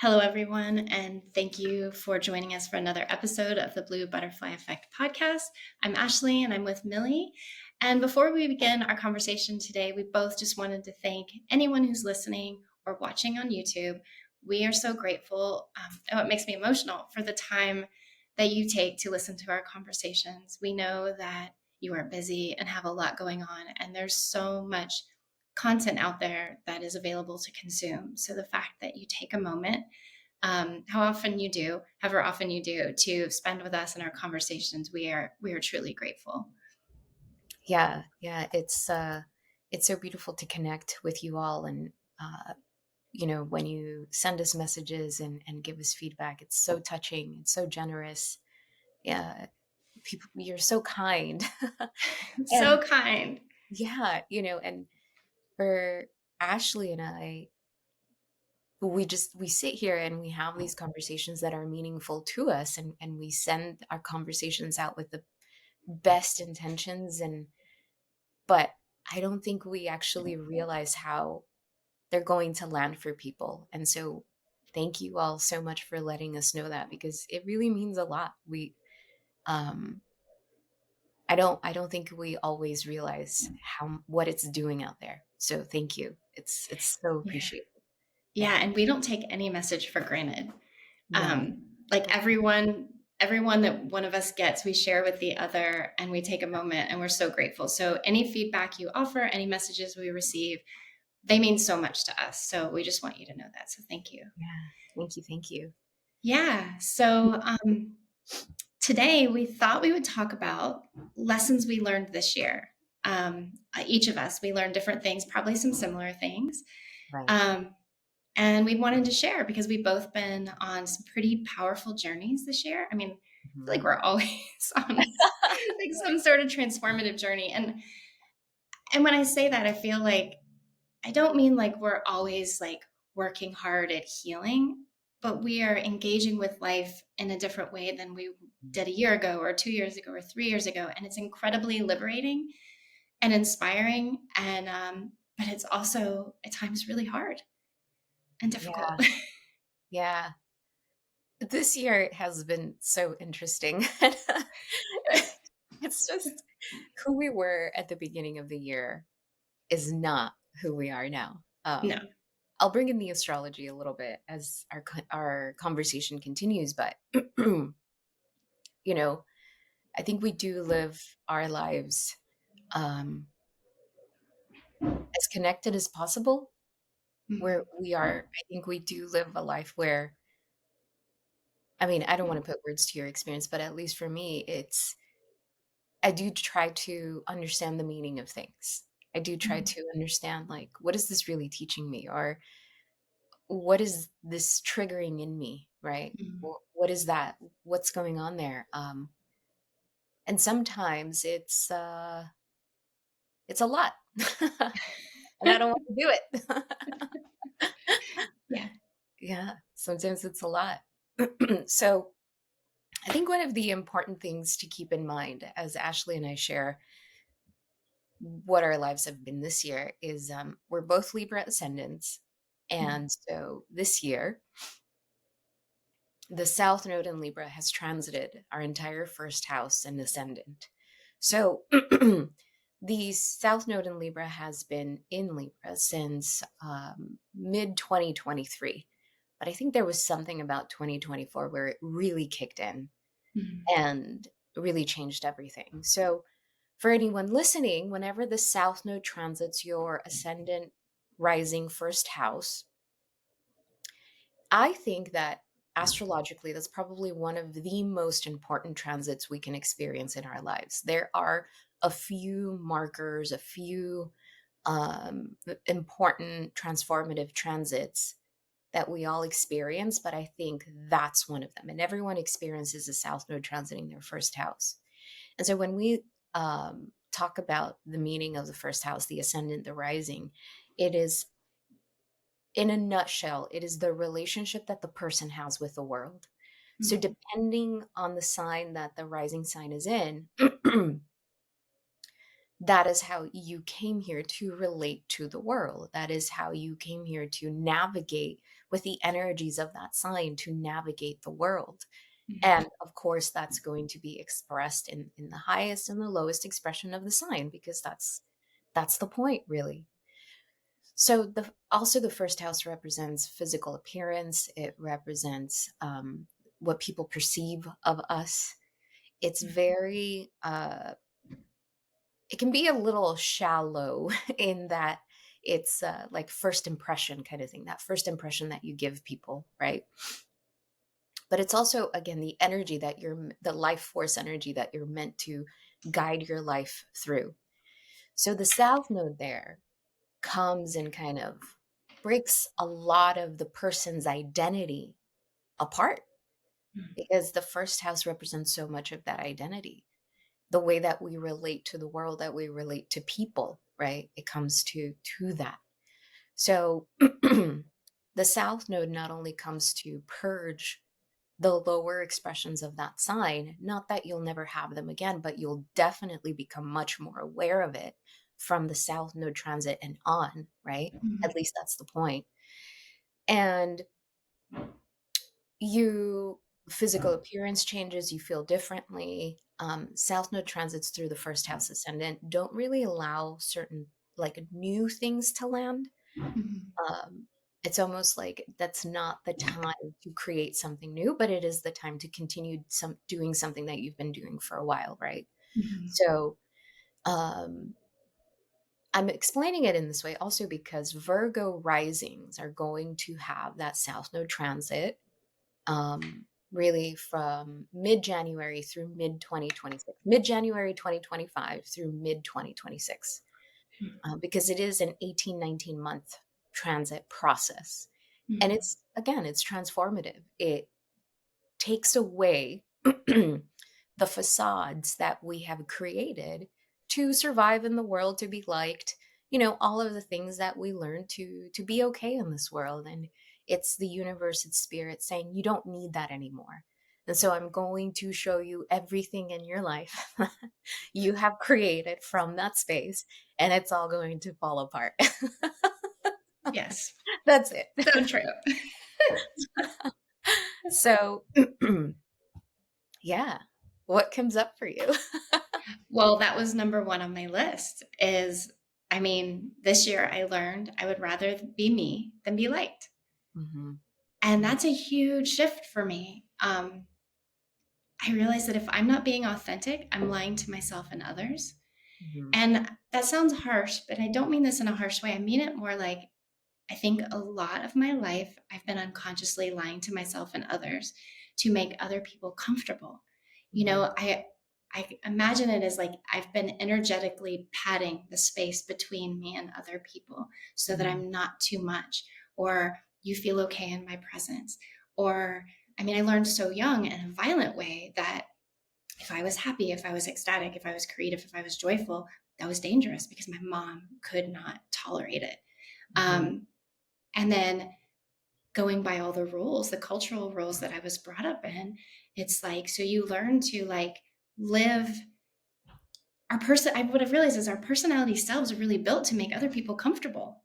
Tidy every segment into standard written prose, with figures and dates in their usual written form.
Hello, everyone, and thank you for joining us for another episode of the Blue Butterfly Effect podcast. I'm Ashley, and I'm with Millie. And before we begin our conversation today, we both just wanted to thank anyone who's listening or watching on YouTube. We are so grateful, and it makes me emotional for the time that you take to listen to our conversations. We know that you are busy and have a lot going on, and there's so much content out there that is available to consume. So the fact that you take a moment, however often you do, to spend with us in our conversations, we are truly grateful. Yeah, it's so beautiful to connect with you all, and when you send us messages and give us feedback, it's so touching, it's so generous. Yeah, people, you're so kind. So And kind. yeah, and for Ashley and I, we sit here and we have these conversations that are meaningful to us, and we send our conversations out with the best intentions, but I don't think we actually realize how they're going to land for people. And so thank you all so much for letting us know that, because it really means a lot. Um I don't think we always realize what it's doing out there. So thank you. It's so Yeah. appreciated. Yeah. Yeah. And we don't take any message for granted. No. Like everyone that one of us gets, we share with the other, and we take a moment, and we're so grateful. So any feedback you offer, any messages we receive, they mean so much to us. So we just want you to know that. So thank you. Yeah. Thank you. Thank you. Yeah. So today we thought we would talk about lessons we learned this year. Each of us, we learned different things, probably some similar things. Right. Um, and we wanted to share because we've both been on some pretty powerful journeys this year. I mean, I feel like Mhm. we're always on like some sort of transformative journey. And when I say that, I feel like I don't mean like we're always like working hard at healing, but we are engaging with life in a different way than we did a year ago or 2 years ago or 3 years ago. And it's incredibly liberating and inspiring. But it's also at times really hard and Yeah. difficult. Yeah. This year has been so interesting. It's just who we were at the beginning of the year is not who we are now. No. I'll bring in the astrology a little bit as our conversation continues, but you know, I think we do live our lives um, as connected as possible. Where Mhm. we are, I think we do live a life where, I mean, I don't want to put words to your experience, but at least for me, I do try to understand the meaning of things. I do try Mhm. to understand, like, what is this really teaching me? Or what is this triggering in me, right? Mhm. What is that? What's going on there? And sometimes it's a lot. And I don't want to do it. Yeah. Yeah, sometimes it's a lot. So I think one of the important things to keep in mind as Ashley and I share what our lives have been this year is we're both Libra ascendants. Mhm. And so this year, the South Node in Libra has transited our entire first house and ascendant. So the South Node in Libra has been in Libra since mid 2023. But I think there was something about 2024 where it really kicked in Mhm. and really changed everything. So for anyone listening, whenever the South Node transits your ascendant rising first house, I think that astrologically, that's probably one of the most important transits we can experience in our lives. There are a few markers, a few important transformative transits that we all experience, but I think that's one of them. And everyone experiences a South Node transiting their first house. And so when we talk about the meaning of the first house, the ascendant, the rising, it is, in a nutshell, it is the relationship that the person has with the world. So Mhm. depending on the sign that the rising sign is in, that is how you came here to relate to the world. That is how you came here to navigate with the energies of that sign, to navigate the world. Mhm. And of course, that's going to be expressed in the highest and the lowest expression of the sign, because that's the point, really. So the first house represents physical appearance. It represents what people perceive of us. It's very it can be a little shallow in that it's like first impression kind of thing, that first impression that you give people, right? But it's also, again, the energy that the life force energy that you're meant to guide your life through. So the south node there comes and kind of breaks a lot of the person's identity apart, Mhm. because the first house represents so much of that identity, the way that we relate to the world, that we relate to people, right? It comes to that. So the south node not only comes to purge the lower expressions of that sign, not that you'll never have them again, but you'll definitely become much more aware of it from the south node transit and on, right? At Mhm. least that's the point. And you physical appearance changes, you feel differently. South node transits through the first house ascendant don't really allow certain like new things to land. Mhm. um, it's almost like that's not the time to create something new, but it is the time to continue doing something that you've been doing for a while, right? Mhm. So um, I'm explaining it in this way also because Virgo risings are going to have that south node transit, really from mid January through mid 2026, mid January 2025 through mid 2026, because it is an 18-19 month transit process. And Mhm. it's, again, it's transformative. It takes away the facades that we have created to survive in the world, to be liked, all of the things that we learn to be okay in this world. And it's the universe, it's spirit saying you don't need that anymore. And so I'm going to show you everything in your life you have created from that space, and it's all going to fall apart. Yes, That's it. so true. So yeah, what comes up for you? Well, that was number one on my list is, I mean, this year I learned I would rather be me than be liked. Mhm. And that's a huge shift for me. I realized that if I'm not being authentic, I'm lying to myself and others. Mhm. And that sounds harsh, but I don't mean this in a harsh way. I mean it more like I think a lot of my life, I've been unconsciously lying to myself and others to make other people comfortable. You Mhm. know, I imagine it as like I've been energetically padding the space between me and other people so that Mhm. I'm not too much, or you feel okay in my presence. Or, I mean, I learned so young in a violent way that if I was happy, if I was ecstatic, if I was creative, if I was joyful, that was dangerous because my mom could not tolerate it. Mhm. And then going by all the rules, the cultural rules that I was brought up in, it's like, so you learn to like live our person. What I've realized is our personality selves are really built to make other people comfortable.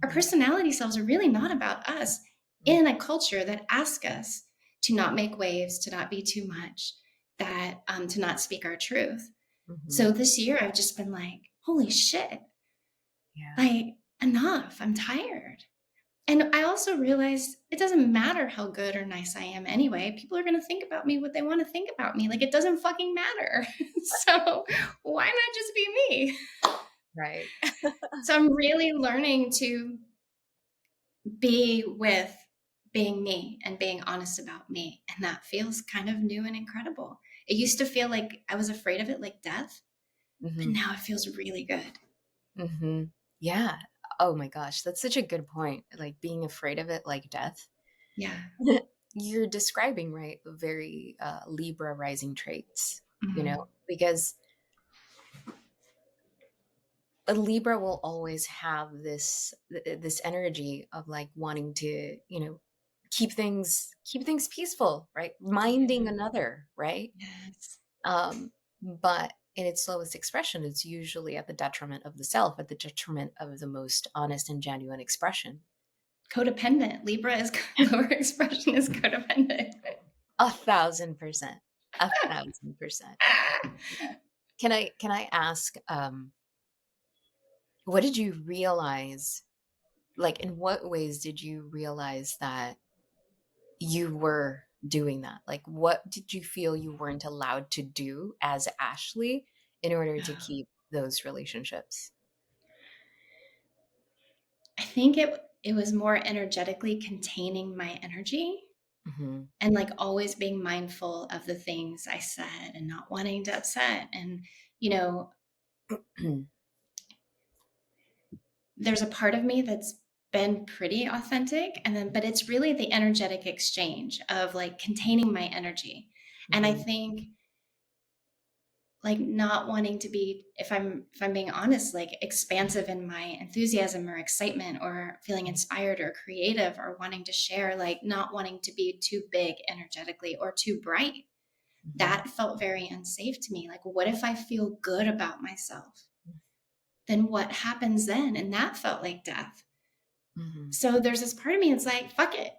Our Mhm. personality selves are really not about us Mhm. in a culture that asks us to not make waves, to not be too much, that to not speak our truth. Mhm. So this year I've just been like, holy shit, Yeah. like enough. I'm tired. And I also realized it doesn't matter how good or nice I am anyway. People are going to think about me what they want to think about me. Like it doesn't fucking matter. So why not just be me? Right. So I'm really learning to be with being me and being honest about me. And that feels kind of new and incredible. It used to feel like I was afraid of it, like death, but Mhm. now it feels really good. Mhm. Yeah. Oh my gosh, that's such a good point. Like being afraid of it like death. Yeah. You're describing, right, very Libra rising traits, Mhm. because a Libra will always have this energy of like wanting to, keep things peaceful, right? Minding another, right? Yes. But in its lowest expression, it's usually at the detriment of the self, at the detriment of the most honest and genuine expression. Codependent. Libra is lower expression is codependent. 1,000%. 1,000%. Can I ask, what did you realize? Like, in what ways did you realize that you were doing that? Like, what did you feel you weren't allowed to do as Ashley in order to keep those relationships? I think it was more energetically containing my energy Hmm. and like always being mindful of the things I said and not wanting to upset. And, you know, there's a part of me that's been pretty authentic, and then but it's really the energetic exchange of like containing my energy. And I Hmm. think like not wanting to be, if I'm being honest, like expansive in my enthusiasm or excitement or feeling inspired or creative or wanting to share, like not wanting to be too big energetically or too bright. Hmm. That felt very unsafe to me. Like, what if I feel good about myself? Then what happens then? And that felt like death. Hmm. So there's this part of me that's like, fuck it.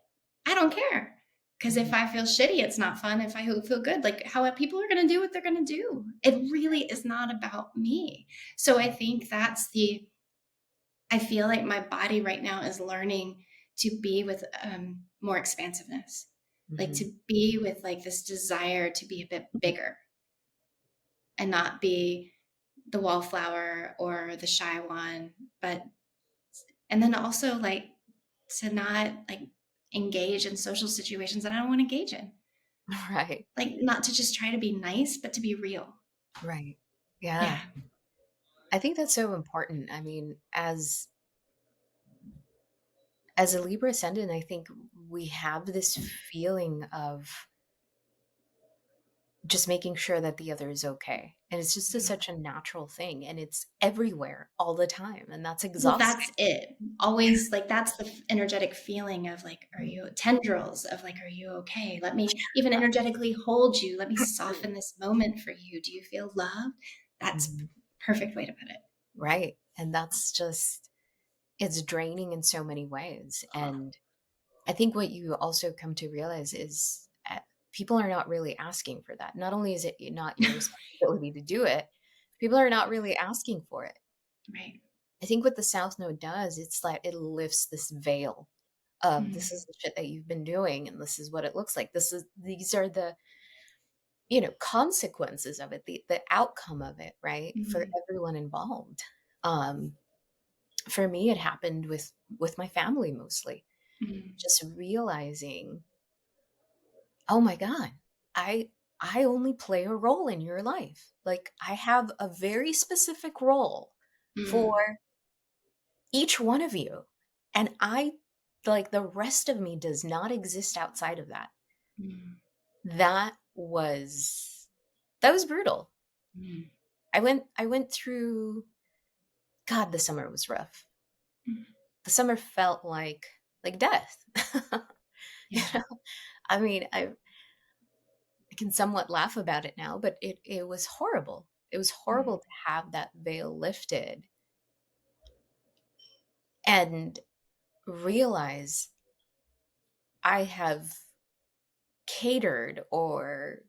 I don't care. Because Hmm. if I feel shitty, it's not fun. If I feel good, like how people are going to do what they're going to do. It really is not about me. So I think I feel like my body right now is learning to be with more expansiveness, like Hmm. to be with like this desire to be a bit bigger and not be the wallflower or the shy one, but and then also like to not like engage in social situations that I don't want to engage in. Right. Like not to just try to be nice, but to be real. Right. Yeah. Yeah. I think that's so important. I mean, as a Libra ascendant, I think we have this feeling of just making sure that the other is okay. And it's just such a natural thing, and it's everywhere all the time, and that's Well, exhausting. that's it. Always like that's the energetic feeling of like, are you tendrils of like, are you okay? Let me even energetically hold you. Let me soften this moment for you. Do you feel loved? That's Mhm. perfect way to put it. Right. And that's just, it's draining in so many ways. And I think what you also come to realize is people are not really asking for that. Not only is it not your responsibility to do it, people are not really asking for it. Right. I think what the South Node does, it's like it lifts this veil of Mm, this is the shit that you've been doing and this is what it looks like. These are the, consequences of it, the outcome of it, right? For mm, everyone involved. Um, for me, it happened with my family mostly. mm, Just realizing, oh my God, I I only play a role in your life. Like I have a very specific role for mm, each one of you. And I like the rest of me does not exist outside of that. mm, That was brutal. mm, I went through, God, the summer was rough. mm. The summer felt like death. you Yeah. know, I mean, I can somewhat laugh about it now, but it was horrible. It was Mm, horrible to have that veil lifted and realize I have catered or,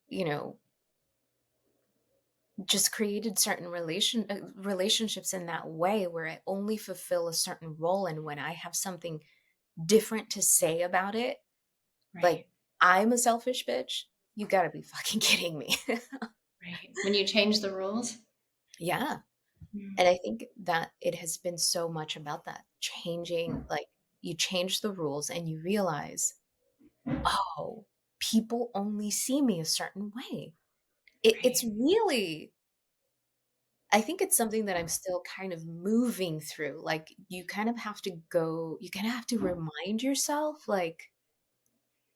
just created certain relationships in that way where I only fulfill a certain role, and when I have something different to say about it, like right. I'm a selfish bitch, you got to be fucking kidding me. Right. When you change the rules. Yeah. Mm, And I think that it has been so much about that changing, like you change the rules and you realize, oh, people only see me a certain way. It's right. really, I think it's something that I'm still kind of moving through. Like you kind of have to go, you kind of have to remind yourself, like,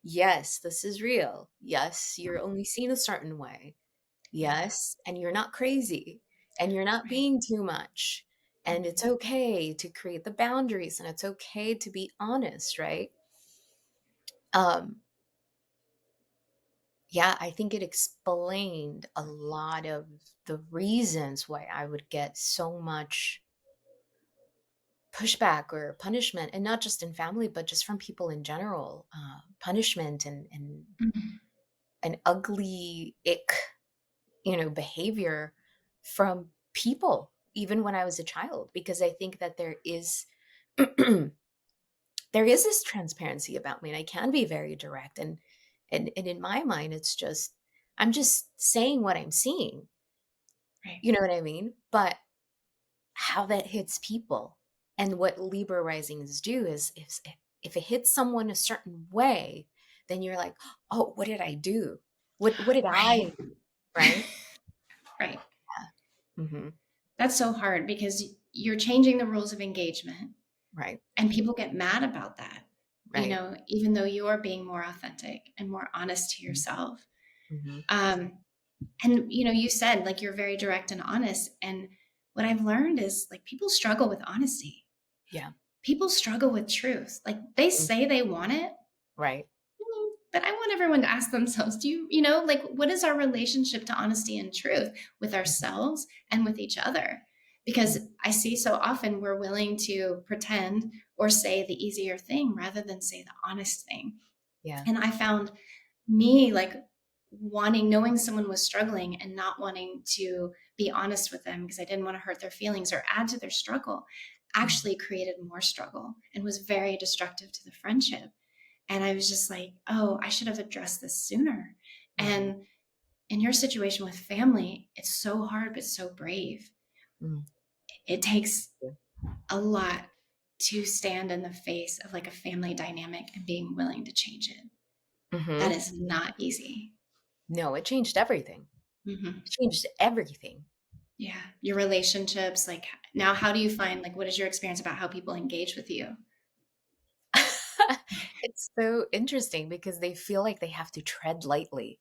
yes, this is real. Yes, you're only seen a certain way. Yeah. Yes, and you're not crazy and you're not Right. being too much. And it's Mm, okay to create the boundaries and it's okay to be honest, right? Um, Yeah, I think it explained a lot of the reasons why I would get so much pushback or punishment, and not just in family, but just from people in general. Punishment and Mhm. an ugly ick, behavior from people, even when I was a child, because I think that there is there is this transparency about me, and I can be very direct, and in my mind, it's just I'm just saying what I'm seeing. Right. You know what I mean? But how that hits people, and what Libra risings do is if it hits someone a certain way, then you're like, "Oh, what did I do? What did I?" Right. Right? Right. Yeah. Mhm. That's so hard because you're changing the rules of engagement Right. and people get mad about that. Right. Even though you're being more authentic and more honest to Mhm. yourself. Mhm. Um, and you said like you're very direct and honest. And what I've learned is like people struggle with honesty. Yeah. People struggle with truth. Like they Mm. say they want it, Right. but I want everyone to ask themselves, like what is our relationship to honesty and truth with Mhm. ourselves and with each other? Mm. Because I see so often we're willing to pretend or say the easier thing rather than say the honest thing. Yeah. And I found me like knowing someone was struggling and not wanting to be honest with them because I didn't want to hurt their feelings or add to their struggle Mm. actually created more struggle and was very destructive to the friendship. And I was just like, oh, I should have addressed this sooner. Mhm. And in your situation with family, it's so hard, but so brave. Mm. It takes Yeah. a lot to stand in the face of like a family dynamic and being willing to change it. That Mhm. is not easy. No, it changed everything. Hmm. It changed everything. Yeah. Your relationships, like now, how do you find, like, what is your experience about how people engage with you? It's so interesting because they feel like they have to tread lightly,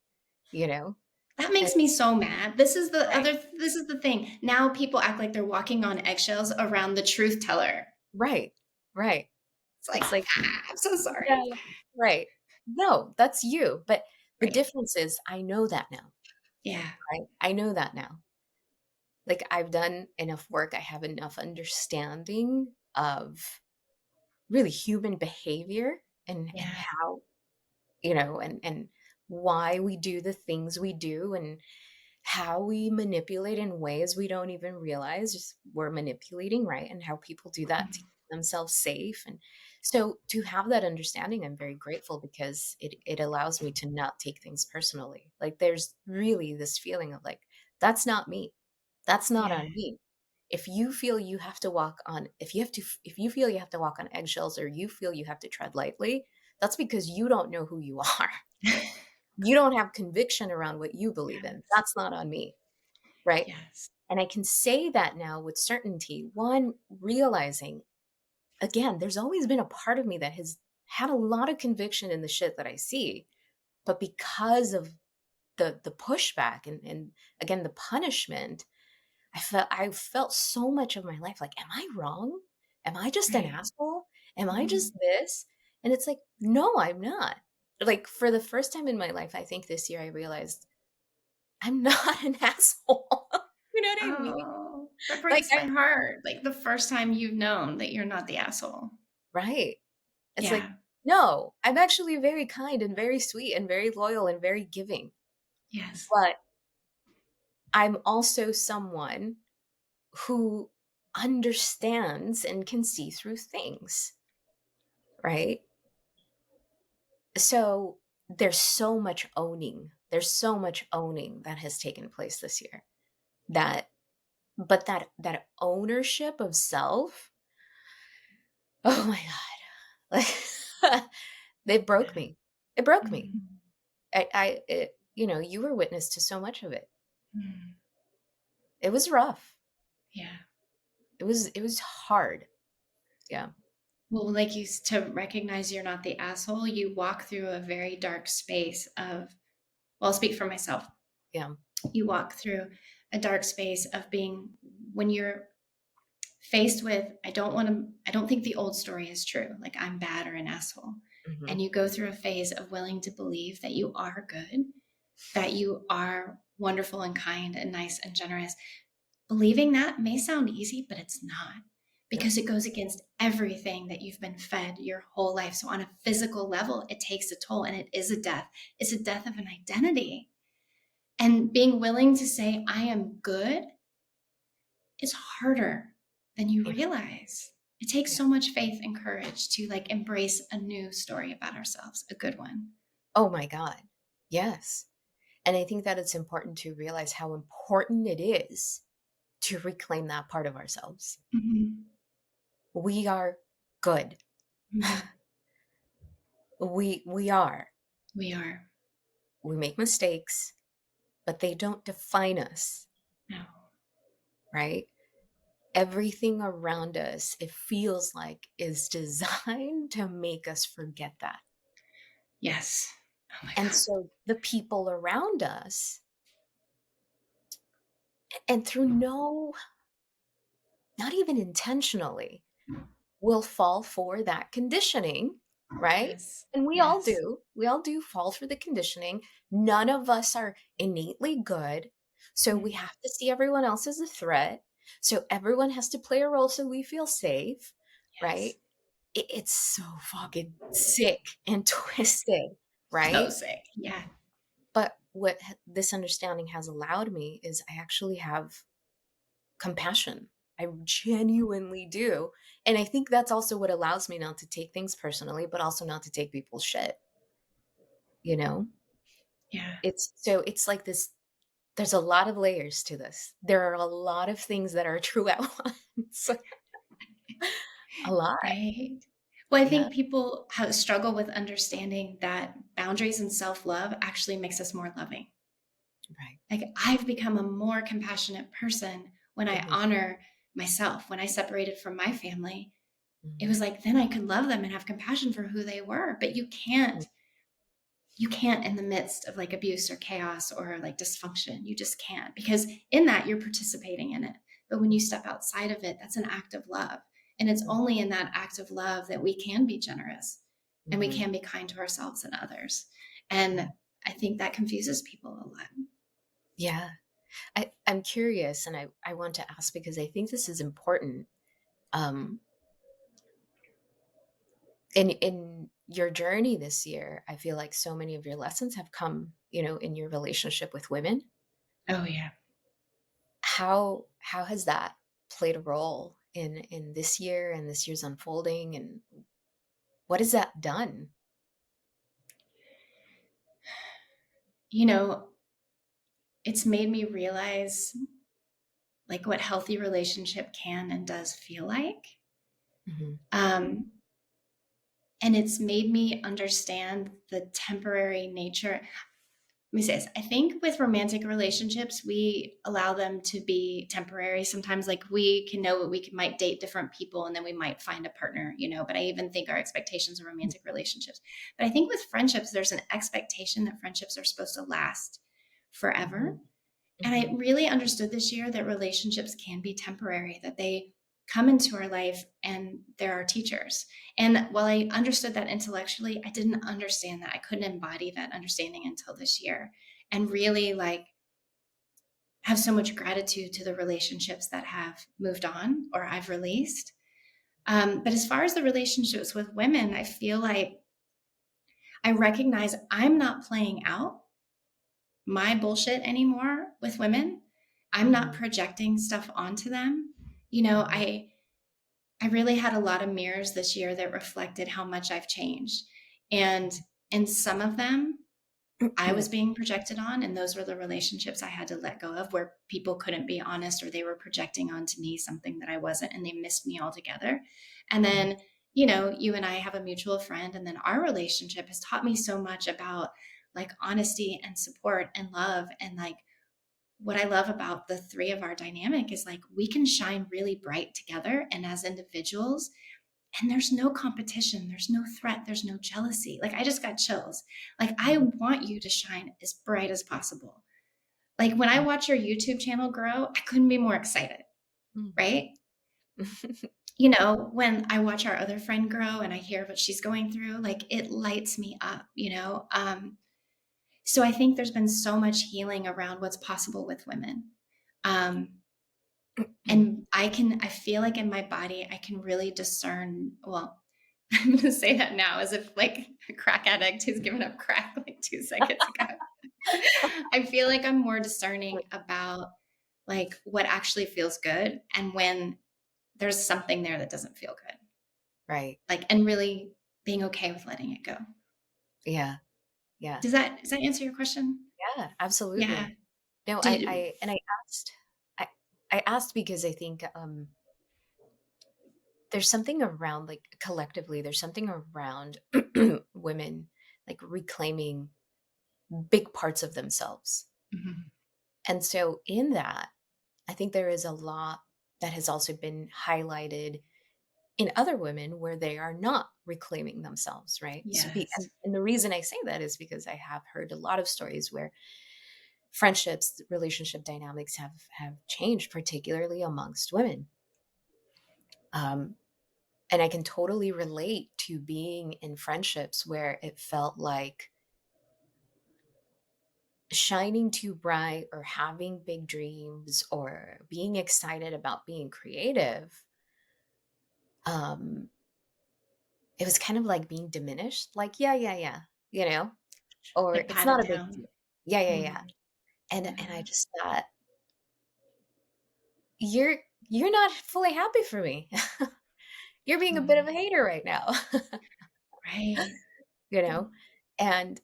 you know? That And makes me so mad. right. This is the thing. Now people act like they're walking on eggshells around the truth teller. Right. Right. It's like, It's like, I'm so yeah, sorry. right. No, that's you. But the Right. difference is I know that now, Yeah. right? I know that now. Like I've done enough work. I have enough understanding of really human behavior and Yeah. how, and why we do the things we do, and how we manipulate in ways we don't even realize just we're manipulating, right? And how people do that to Mhm. keep themselves safe. And so to have that understanding, I'm very grateful because it allows me to not take things personally. Like there's really this feeling of like, that's not me. That's not Yeah. on me. If you feel you have to walk on, if you feel you have to walk on eggshells, or you feel you have to tread lightly, that's because you don't know who you are. You don't have conviction around what you believe in. Yes. That's not on me, right? Yes. And I can say that now with certainty. One, realizing, again, there's always been a part of me that has had a lot of conviction in the shit that I see, but because of the pushback and again the punishment, I felt so much of my life like, am I wrong? Am I just an Right. asshole? Am I Mhm. just this? And it's like, no, I'm not. Like for the first time in my life, I think this year I realized I'm not an asshole. You know what I mean? Oh, that Like breaks my heart. Like the first time you've known that you're not the asshole. right. It's like, Yeah. no, I'm actually very kind and very sweet and very loyal and very giving. Yes. But I'm also someone who understands and can see through things, right? So there's so much owning. There's so much owning that has taken place this year. That but that ownership of self, oh my God. Like it broke Yeah. me. It broke me. Mhm. You were witness to so much of it. Mhm. It was rough. Yeah. It was hard. Yeah. Well, like to recognize you're not the asshole, you walk through a very dark space of, well, I'll speak for myself. Yeah. You walk through a dark space of being, when you're faced with, I don't think the old story is true, like I'm bad or an asshole. Mhm. And you go through a phase of willing to believe that you are good. that you are wonderful and kind and nice and generous. Believing that may sound easy, but it's not, No. because it goes against everything that you've been fed your whole life. So on a physical level, it takes a toll, and it is a death. It's a death of an identity. And being willing to say, I am good, is harder than you Yeah. realize. It takes Yeah. so much faith and courage to like embrace a new story about ourselves, a good one. Oh my God. Yes. And I think that it's important to realize how important it is to reclaim that part of ourselves. Mm-hmm. We are good. Mm-hmm. We are. We are. We make mistakes, but they don't define us, No. right? Everything around us, it feels like, is designed to make us forget that. Yes. Oh my And God. so the people around us, and through not even intentionally, will fall for that conditioning, right? Yes. And we all Yes. do. We all do fall for the conditioning. None of us are innately good. So we Mm-hmm. have to see everyone else as a threat. So everyone has to play a role so we feel safe, right? Yes. It's so fucking sick and twisted, So right? sick. Yeah. But what this understanding has allowed me is I actually have compassion. I genuinely do. And I think that's also what allows me not to take things personally, but also not to take people's shit, you know? Yeah. It's like this, there's a lot of layers to this. There are a lot of things that are true at once. A lot. Right. Well, I Yeah. think people have struggle with understanding that boundaries and self-love actually makes us more loving. Right. Like I've become a more compassionate person when I Hmm. honor myself. When I separated from my family, it Hmm. was like then I could love them and have compassion for who they were. But you can't in the midst of like abuse or chaos or like dysfunction. You just can't, because in that you're participating in it. But when you step outside of it, that's an act of love. And it's only in that act of love that we can be generous and we Hmm. can be kind to ourselves and others. And I think that confuses people a lot. Yeah. I'm curious and I want to ask because I think this is important. Um, in your journey this year, I feel like so many of your lessons have come, in your relationship with women. Oh, yeah. How has that played a role in this year and this year's unfolding, and what has that done? You know, it's made me realize like what healthy relationship can and does feel like. Hmm. Um, and it's made me understand the temporary nature. Let me say this. I think with romantic relationships, we allow them to be temporary. Sometimes, like we can know we might date different people and then we might find a partner, But I even think our expectations of romantic relationships. But I think with friendships, there's an expectation that friendships are supposed to last Hmm. forever. And I Hmm. really understood this year that relationships can be temporary, that they come into our life and they're our teachers. And while I understood that intellectually, I didn't understand that. I couldn't embody that understanding until this year and really like have so much gratitude to the relationships that have moved on or I've released. But as far as the relationships with women, I feel like I recognize I'm not playing out my bullshit anymore with women. I'm not Hmm. projecting stuff onto them. You know, Hmm. I I really had a lot of mirrors this year that reflected how much I've changed. And in some of them, I was being projected on, and those were the relationships I had to let go of where people couldn't be honest or they were projecting onto me something that I wasn't and they missed me altogether. And then, you and I have a mutual friend, and then our relationship has taught me so much about like honesty and support and love. And like what I love about the three of our dynamic is like we can shine really bright together and as individuals, and there's no competition, there's no threat, there's no jealousy. Like I just got chills. Like I want you to shine as bright as possible. Like when I watch your YouTube channel grow, I couldn't be more excited, right? When I watch our other friend grow and I hear what she's going through, like it lights me up. So I think there's been so much healing around what's possible with women. And I feel like in my body, I can really discern, well, I'm going to say that now as if like a crack addict who's given up crack like 2 seconds ago. I feel like I'm more discerning about like what actually feels good and when there's something there that doesn't feel good. Right. Like, and really being okay with letting it go. Yeah. Yeah. Does that answer your question? Yeah, Yeah. absolutely. No, Did asked, I, I asked because I think, there's something around, like, collectively, there's something around women, like, reclaiming big parts of themselves. Mhm. And so in that, I think there is a lot that has also been highlighted in other women where they are not reclaiming themselves, right? So Yes. and the reason I say that is because I have heard a lot of stories where friendships, relationship dynamics have changed, particularly amongst women. Um, and I can totally relate to being in friendships where it felt like shining too bright or having big dreams or being excited about being creative. Um, it was kind of like being diminished, like, yeah, yeah, yeah, you know, or Like it's patted not a big deal. down. Yeah, yeah, yeah. Mm. And I Yeah. just thought, you're not fully happy for me. You're being a bit of Mm. a hater right now. Right. You know? And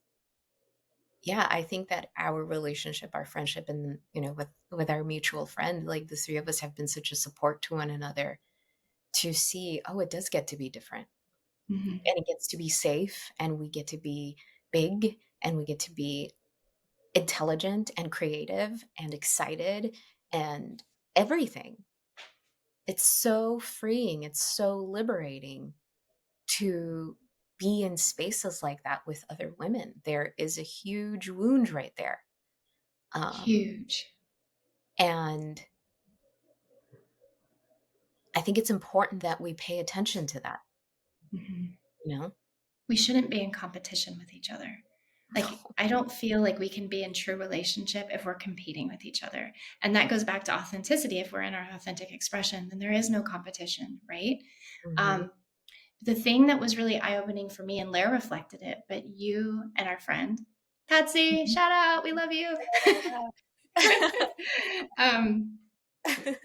yeah, I think that our relationship, our friendship, and with our mutual friend, like the three of us have been such a support to one another to see, oh, it does get to be different. Mhm. And it gets to be safe, and we get to be big, and we get to be intelligent and creative and excited and everything. It's so freeing, it's so liberating to be in spaces like that with other women. There is a huge wound right there. Um, Huge. and I think it's important that we pay attention to that, Mhm. you know? We shouldn't be in competition with each other. Like, I don't feel like we can be in true relationship if we're competing with each other. And that goes back to authenticity. If we're in our authentic expression, then there is no competition, right? Mhm. Um, the thing that was really eye-opening for me, and Lara reflected it, but you and our friend Patsy, Mhm. shout out, we love you. Yeah. um,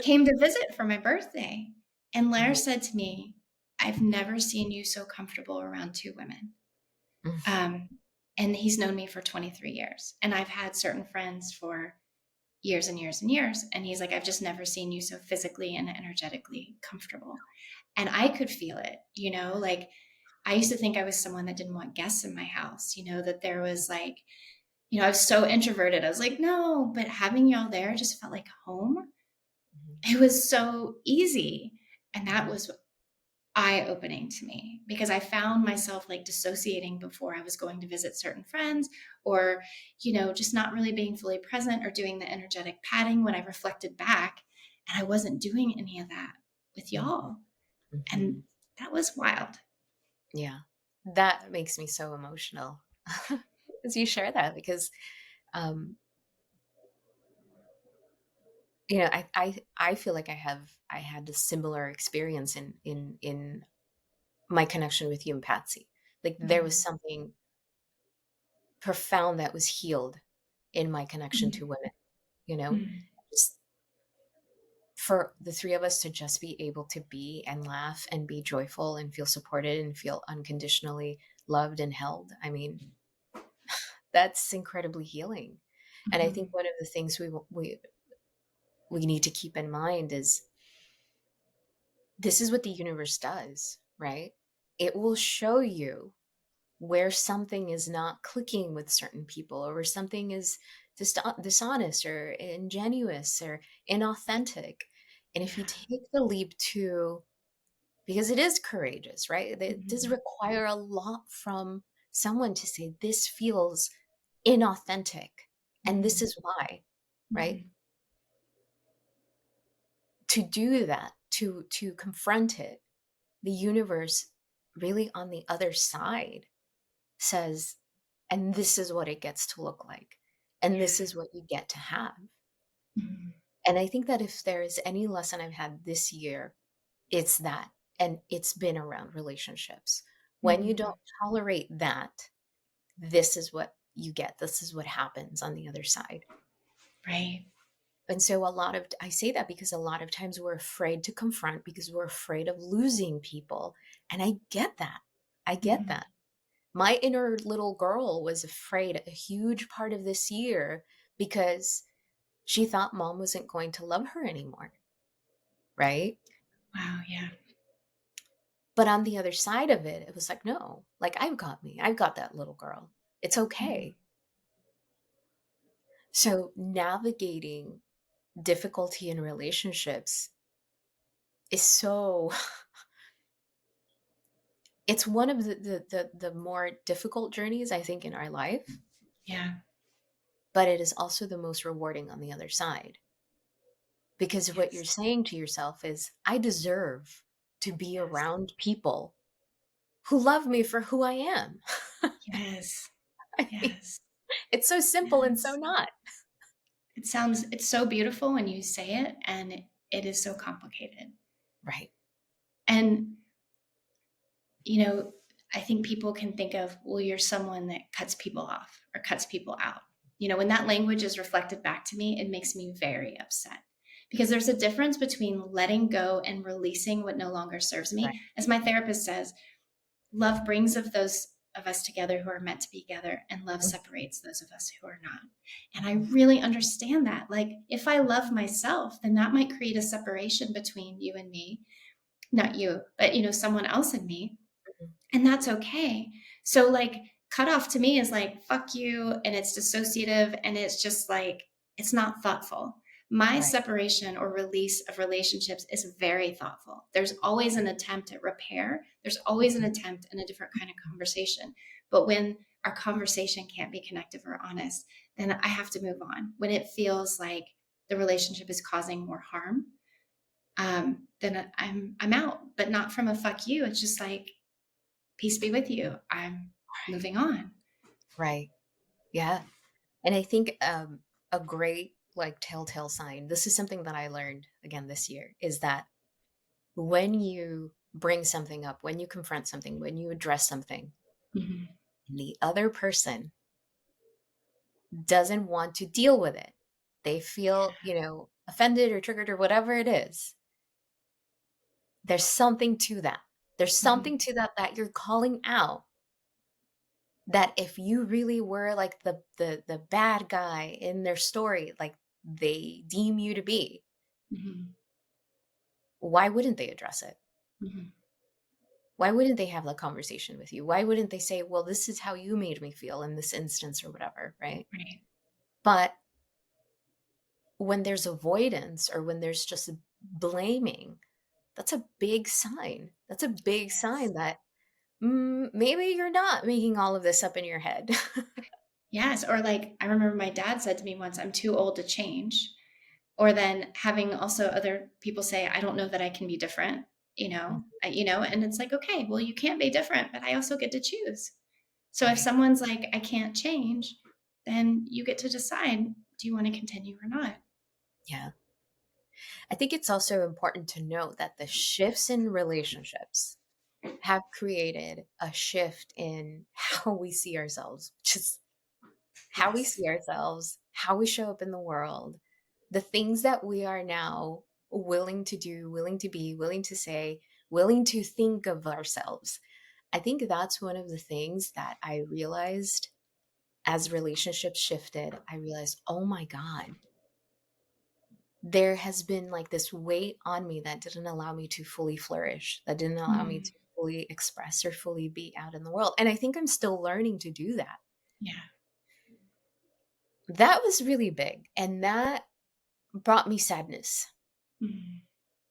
came to visit for my birthday, and Lara Mhm. said to me, "I've never seen you so comfortable around two women." Mhm. Um, and he's known me for 23 years, and I've had certain friends for years and years and years, and he's like, "I've just never seen you so physically and energetically comfortable." And I could feel it, like I used to think I was someone that didn't want guests in my house, that there was like, I was so introverted. I was like, no, but having y'all there just felt like home. It was so easy. And that Mhm. was eye opening to me because I found myself like dissociating before I was going to visit certain friends or, just not really being fully present or doing the energetic padding when I reflected back. And I wasn't doing any of that with Mhm. y'all. And Mhm. that was wild. Yeah. That makes me so emotional as you share that because, um, I feel like I had a similar experience in my connection with you and Patsy. Like there was Mm-hmm. something profound that was healed in my connection to women, you know? Mm-hmm. Just for the three of us to just be able to be and laugh and be joyful and feel supported and feel unconditionally loved and held. I mean, that's incredibly healing. And I think Mm-hmm. one of the things we need to keep in mind is this is what the universe does, right? It will show you where something is not clicking with certain people or where something is dishonest or ingenuous or inauthentic. And if you Yeah. take the leap to, because it is courageous, right? It does Mm-hmm. require a lot from someone to say, this feels inauthentic. And this Mm-hmm. is why, right? Mm-hmm. To do that, to confront it, the universe really on the other side says, And this is what it gets to look like. And Yeah. this is what you get to have. Mhm. And I think that if there is any lesson I've had this year, it's that. And it's been around relationships. When you Mhm. don't tolerate that, this is what you get. This is what happens on the other side. Right. And so I say that because a lot of times we're afraid to confront because we're afraid of losing people. And I get that. I get Mhm. that. My inner little girl was afraid a huge part of this year because she thought mom wasn't going to love her anymore. Right. Wow. Yeah. But on the other side of it, it was like, no, like I've got me. I've got that little girl. It's Mhm. okay. So navigating difficulty in relationships is so it's one of the more difficult journeys I think in our life, Yeah. but it is also the most rewarding on the other side because what you're Yes. saying to yourself is I deserve to be Yes. around people who love me for who I am. Yes. I mean, Yes. it's so simple and so Yes. not. It's so beautiful when you say it, and it is so complicated. Right. And, you know, I think people can think of, well, you're someone that cuts people off or cuts people out. You know, when that language is reflected back to me, it makes me very upset because there's a difference between letting go and releasing what no longer serves Right. me. As my therapist says, love brings of those of us together who are meant to be together, and love Mhm. separates those of us who are not. And I Mhm. really understand that. Like, if I love myself, then that might create a separation between you and me, not you, but someone else and me, Mhm. and that's okay. So, like, cut off to me is like fuck you, and it's dissociative, and it's just like it's not thoughtful. My Right. separation or release of relationships is very thoughtful. There's always an attempt at repair, there's always an attempt in a different kind of conversation. But when our conversation can't be connective or honest, then I have to move on. When it feels like the relationship is causing more harm, then I'm out. But not from a fuck you. It's just like, peace be with you. I'm moving on. Right. Yeah. And I think a great like telltale sign, this is something that I learned again this year, is that when you bring something up, when you confront something, when you address something, Mm-hmm. and the other person doesn't want to deal with it, they feel, offended or triggered or whatever it is, there's something to that. There's Mm-hmm. something to that you're calling out that if you really were like the bad guy in their story, like they deem you to be, Mm-hmm. why wouldn't they address it? Mm-hmm. Why wouldn't they have that conversation with you? Why wouldn't they say, well, this is how you made me feel in this instance or whatever, right? Right. But when there's avoidance or when there's just blaming, that's a big sign. That's a big Yes. sign that maybe you're not making all of this up in your head. Yes. Or like, I remember my dad said to me once, I'm too old to change. Or then having also other people say, I don't know that I can be different, and it's like, okay, well, you can't be different, but I also get to choose. So if Right. someone's like, I can't change, then you get to decide, do you want to continue or not? Yeah. I think it's also important to note that the shifts in relationships have created a shift in how we see ourselves, which is how we Yes. see ourselves, how we show up in the world, the things that we are now willing to do, willing to be, willing to say, willing to think of ourselves. I think that's one of the things that I realized as relationships shifted. I realized, oh my God, there has been like this weight on me that didn't allow me to fully flourish, that didn't allow me Mm. to fully express or fully be out in the world. And I think I'm still learning to do that. Yeah. That was really big. And that brought me sadness. Mm.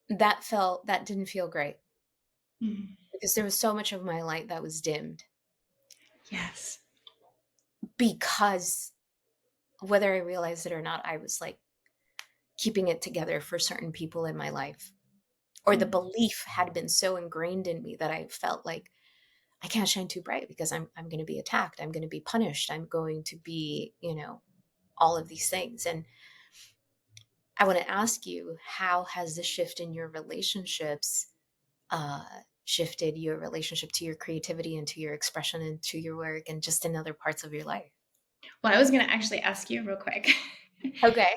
That didn't feel great Mm. because there was so much of my light that was dimmed Yes. because whether I realized it or not, I was like keeping it together for certain people in my life. Or the Mm. belief had been so ingrained in me that I felt like I can't shine too bright because I'm going to be attacked. I'm going to be punished. I'm going to be, all of these things. And I want to ask you, how has the shift in your relationships uh, shifted your relationship to your creativity and to your expression and to your work and just in other parts of your life? Well, I was going to actually ask you real quick. Okay.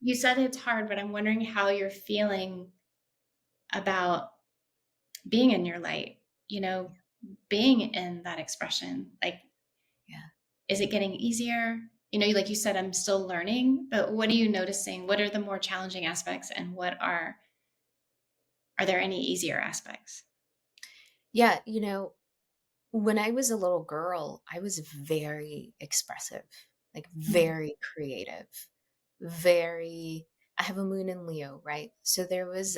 You said it's hard, but I'm wondering how you're feeling about being in your light, being in that expression. Like, Yeah. is it getting easier? Like you said, I'm still learning, but what are you noticing? What are the more challenging aspects, and are there any easier aspects? Yeah. When I was a little girl, I was very expressive, like Mm, very creative, very, I have a moon in Leo, right? So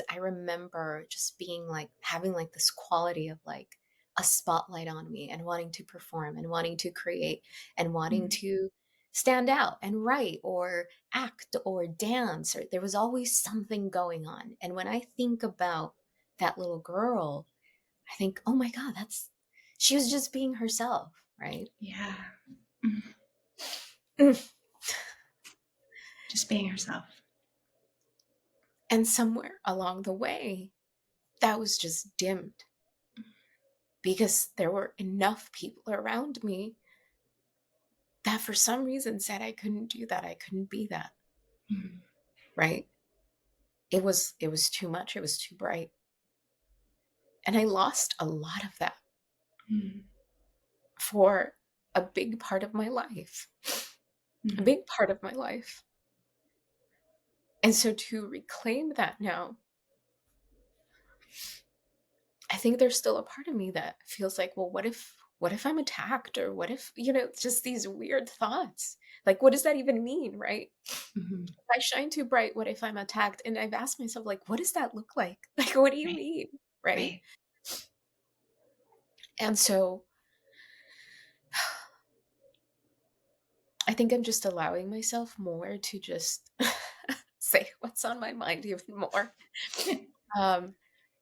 I remember just being like, having like this quality of like a spotlight on me and wanting to perform and wanting to create and wanting mm, to stand out and write or act or dance, or there was always something going on. And when I think about that little girl, I think, oh my God, she was just being herself, right? yeah. Mm, just being herself. And somewhere along the way, that was just dimmed because there were enough people around me that for some reason said I couldn't do that. I couldn't be that, Mm, right? It was too much. It was too bright. And I lost a lot of that mm, for a big part of my life. A mm. big part of my life. And so to reclaim that now, I think there's still a part of me that feels like, well, what if I'm attacked, or what if, just these weird thoughts. Like, what does that even mean, right? Mhm. If I shine too bright, what if I'm attacked? And I've asked myself, like, what does that look like? Like, what do you Right, mean? Right? right. And so I think I'm just allowing myself more to just say what's on my mind even more. Um,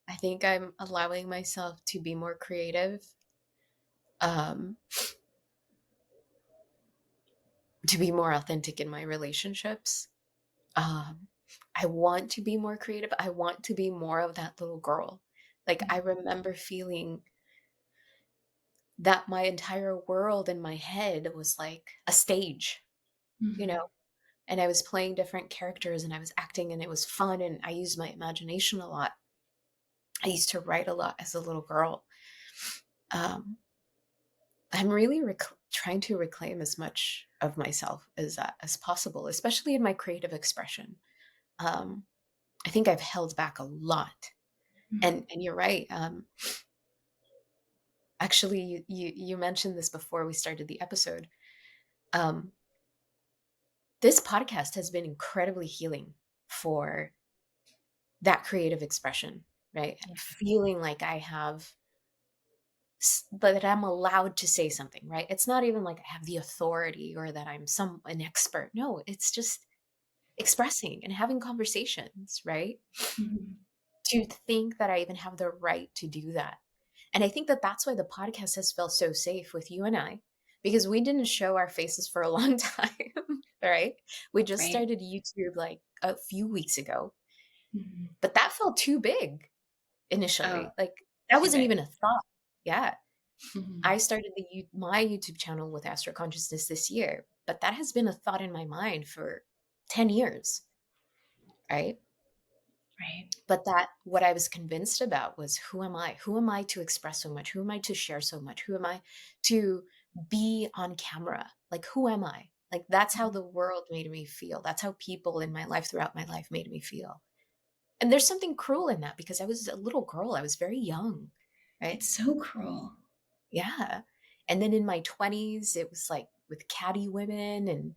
I think I'm allowing myself to be more creative, um, to be more authentic in my relationships. Um, I want to be more creative. I want to be more of that little girl. Like, I remember feeling that my entire world in my head was like a stage, you Mhm. know, and I was playing different characters and I was acting and it was fun and I used my imagination a lot. I used to write a lot as a little girl. Um, I'm really trying to reclaim as much of myself as possible, especially in my creative expression. Um, I think I've held back a lot, Mm. and you're right. Actually, you mentioned this before we started the episode. Um, this podcast has been incredibly healing for that creative expression, right? Yeah. Feeling like that I'm allowed to say something, right? It's not even like I have the authority or that I'm an expert. No, it's just expressing and having conversations, right? Mhm. To think that I even have the right to do that. And I think that that's why the podcast has felt so safe with you and I, because we didn't show our faces for a long time, right? We just Right. started YouTube like a few weeks ago, Mhm. but that felt too big Oh, initially. Like, that too wasn't big. even a thought. Yeah. Mhm. I started my YouTube channel with Astro Consciousness this year, but that has been a thought in my mind for 10 years, right? Right. But that what I was convinced about was, who am I? Who am I to express so much? Who am I to share so much? Who am I to be on camera? Like, who am I? Like, that's how Mhm. the world made me feel. That's how people in my life throughout my life made me feel. And there's something cruel in that because I was a little girl. I was very young, right? It's so cruel. Yeah. And then in my 20s, it was like with catty women and,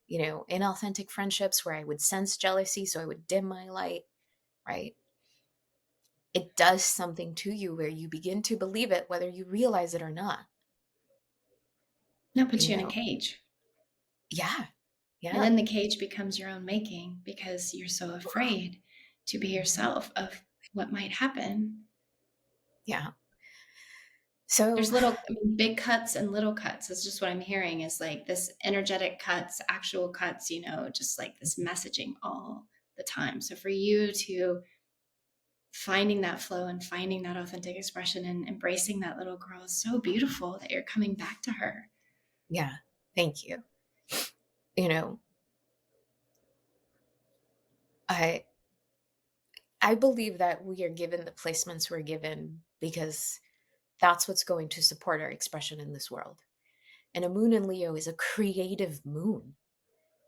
inauthentic friendships where I would sense jealousy. So I would dim my light, right? It does something to you where you begin to believe it, whether you realize it or not, That puts you you in a know? cage. Yeah. And Yeah. then the cage becomes your own making because you're so afraid to be Mhm. yourself of what might happen. Yeah. So There's little, I mean, big cuts and little cuts. That's just what I'm hearing is like this energetic cuts, actual cuts, you know, just like this messaging all the time. So for you to finding that flow and finding that authentic expression and embracing that little girl is so beautiful that you're coming back to her. yeah, thank you. You know, I I believe that we are given the placements we're given because that's what's going to support our expression in this world. And a moon in Leo is a creative moon.